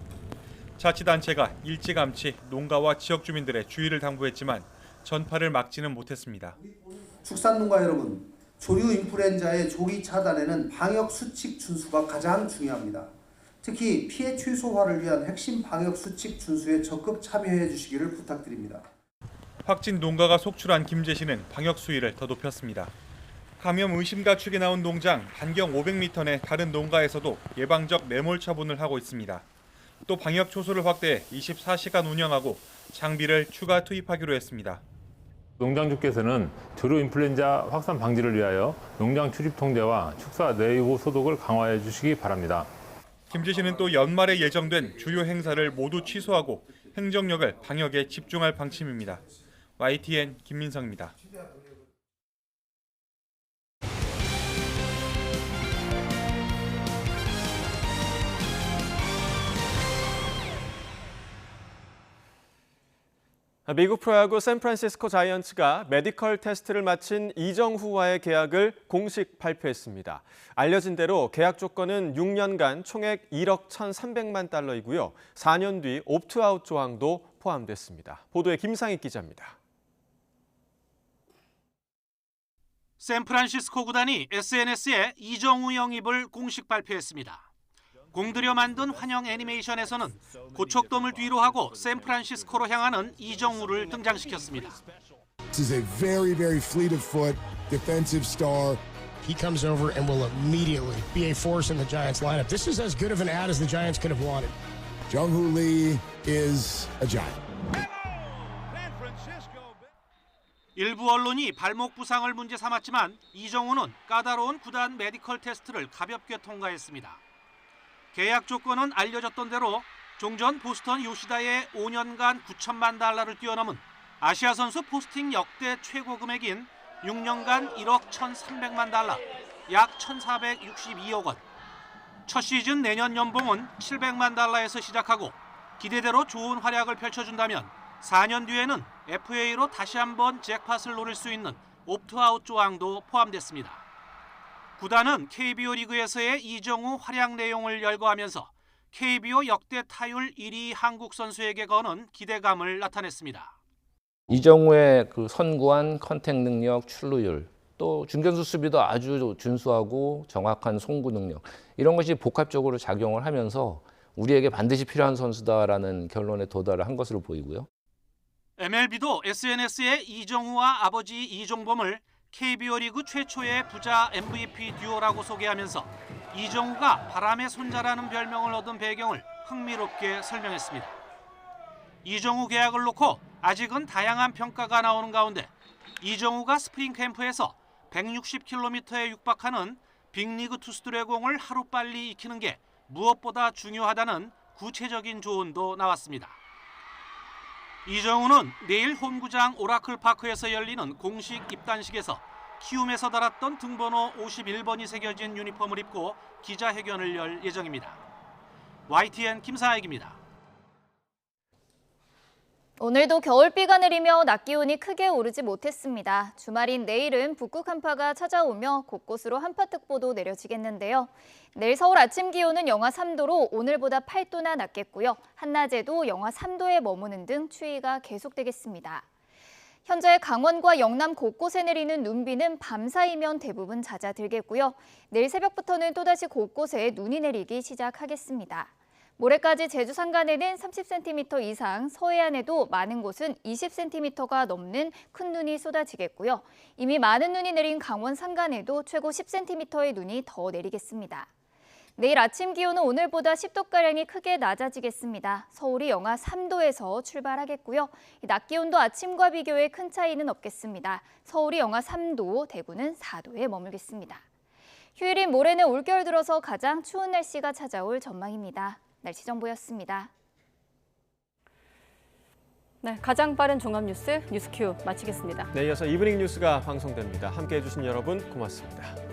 자치단체가 일찌감치 농가와 지역 주민들의 주의를 당부했지만 전파를 막지는 못했습니다. 축산농가 여러분, 조류 인플루엔자의 조기 차단에는 방역 수칙 준수가 가장 중요합니다. 특히 피해 최소화를 위한 핵심 방역 수칙 준수에 적극 참여해 주시기를 부탁드립니다. 확진 농가가 속출한 김제시는 방역 수위를 더 높였습니다. 감염 의심 가축이 나온 농장 반경 500m 내 다른 농가에서도 예방적 매몰 처분을 하고 있습니다. 또 방역 초소를 확대해 24시간 운영하고 장비를 추가 투입하기로 했습니다. 농장주께서는 조류 인플루엔자 확산 방지를 위하여 농장 출입 통제와 축사 내부 소독을 강화해 주시기 바랍니다. 김제시는 또 연말에 예정된 주요 행사를 모두 취소하고 행정력을 방역에 집중할 방침입니다. YTN 김민성입니다. 미국 프로야구 샌프란시스코 자이언츠가 메디컬 테스트를 마친 이정후와의 계약을 공식 발표했습니다. 알려진 대로 계약 조건은 6년간 총액 1억 1,300만 달러이고요. 4년 뒤 옵트아웃 조항도 포함됐습니다. 보도에 김상익 기자입니다. 샌프란시스코 구단이 SNS에 이정후 영입을 공식 발표했습니다. 공들여 만든 환영 애니메이션에서는 고척돔을 뒤로 하고 샌프란시스코로 향하는 이정후를 등장시켰습니다. This is a very, very fleet-of-foot defensive star. He comes over and will immediately be a force in the Giants lineup. This is as good of an ad as the Giants could have wanted. Jung-Hoo Lee is a Giant. 일부 언론이 발목 부상을 문제 삼았지만 이정후는 까다로운 구단 메디컬 테스트를 가볍게 통과했습니다. 계약 조건은 알려졌던 대로 종전 보스턴 요시다의 5년간 9천만 달러를 뛰어넘은 아시아 선수 포스팅 역대 최고 금액인 6년간 1억 1,300만 달러, 약 1,462억 원. 첫 시즌 내년 연봉은 700만 달러에서 시작하고 기대대로 좋은 활약을 펼쳐준다면 4년 뒤에는 FA로 다시 한번 잭팟을 노릴 수 있는 옵트아웃 조항도 포함됐습니다. 구단은 KBO 리그에서의 이정후 활약 내용을 열거하면서 KBO 역대 타율 1위 한국 선수에게 거는 기대감을 나타냈습니다. 이정후의 그 선구안, 컨택 능력, 출루율, 또 중견수 수비도 아주 준수하고 정확한 송구 능력, 이런 것이 복합적으로 작용을 하면서 우리에게 반드시 필요한 선수다라는 결론에 도달을 한 것으로 보이고요. MLB도 SNS에 이정후와 아버지 이종범을 KBO 리그 최초의 부자 MVP 듀오라고 소개하면서 이정후가 바람의 손자라는 별명을 얻은 배경을 흥미롭게 설명했습니다. 이정후 계약을 놓고 아직은 다양한 평가가 나오는 가운데 이정후가 스프링 캠프에서 160km에 육박하는 빅리그 투수들의 공을 하루빨리 익히는 게 무엇보다 중요하다는 구체적인 조언도 나왔습니다. 이정후는 내일 홈구장 오라클 파크에서 열리는 공식 입단식에서 키움에서 달았던 등번호 51번이 새겨진 유니폼을 입고 기자회견을 열 예정입니다. YTN 김사익입니다. 오늘도 겨울비가 내리며 낮 기온이 크게 오르지 못했습니다. 주말인 내일은 북극 한파가 찾아오며 곳곳으로 한파특보도 내려지겠는데요. 내일 서울 아침 기온은 영하 3도로 오늘보다 8도나 낮겠고요. 한낮에도 영하 3도에 머무는 등 추위가 계속되겠습니다. 현재 강원과 영남 곳곳에 내리는 눈비는 밤사이면 대부분 잦아들겠고요. 내일 새벽부터는 또다시 곳곳에 눈이 내리기 시작하겠습니다. 모레까지 제주 산간에는 30cm 이상, 서해안에도 많은 곳은 20cm가 넘는 큰 눈이 쏟아지겠고요. 이미 많은 눈이 내린 강원 산간에도 최고 10cm의 눈이 더 내리겠습니다. 내일 아침 기온은 오늘보다 10도가량이 크게 낮아지겠습니다. 서울이 영하 3도에서 출발하겠고요. 낮 기온도 아침과 비교해 큰 차이는 없겠습니다. 서울이 영하 3도, 대구는 4도에 머물겠습니다. 휴일인 모레는 올겨울 들어서 가장 추운 날씨가 찾아올 전망입니다. 날씨 정보였습니다. 네, 가장 빠른 종합 뉴스 뉴스큐 마치겠습니다. 네, 이어서 이브닝 뉴스가 방송됩니다. 함께해 주신 여러분 고맙습니다.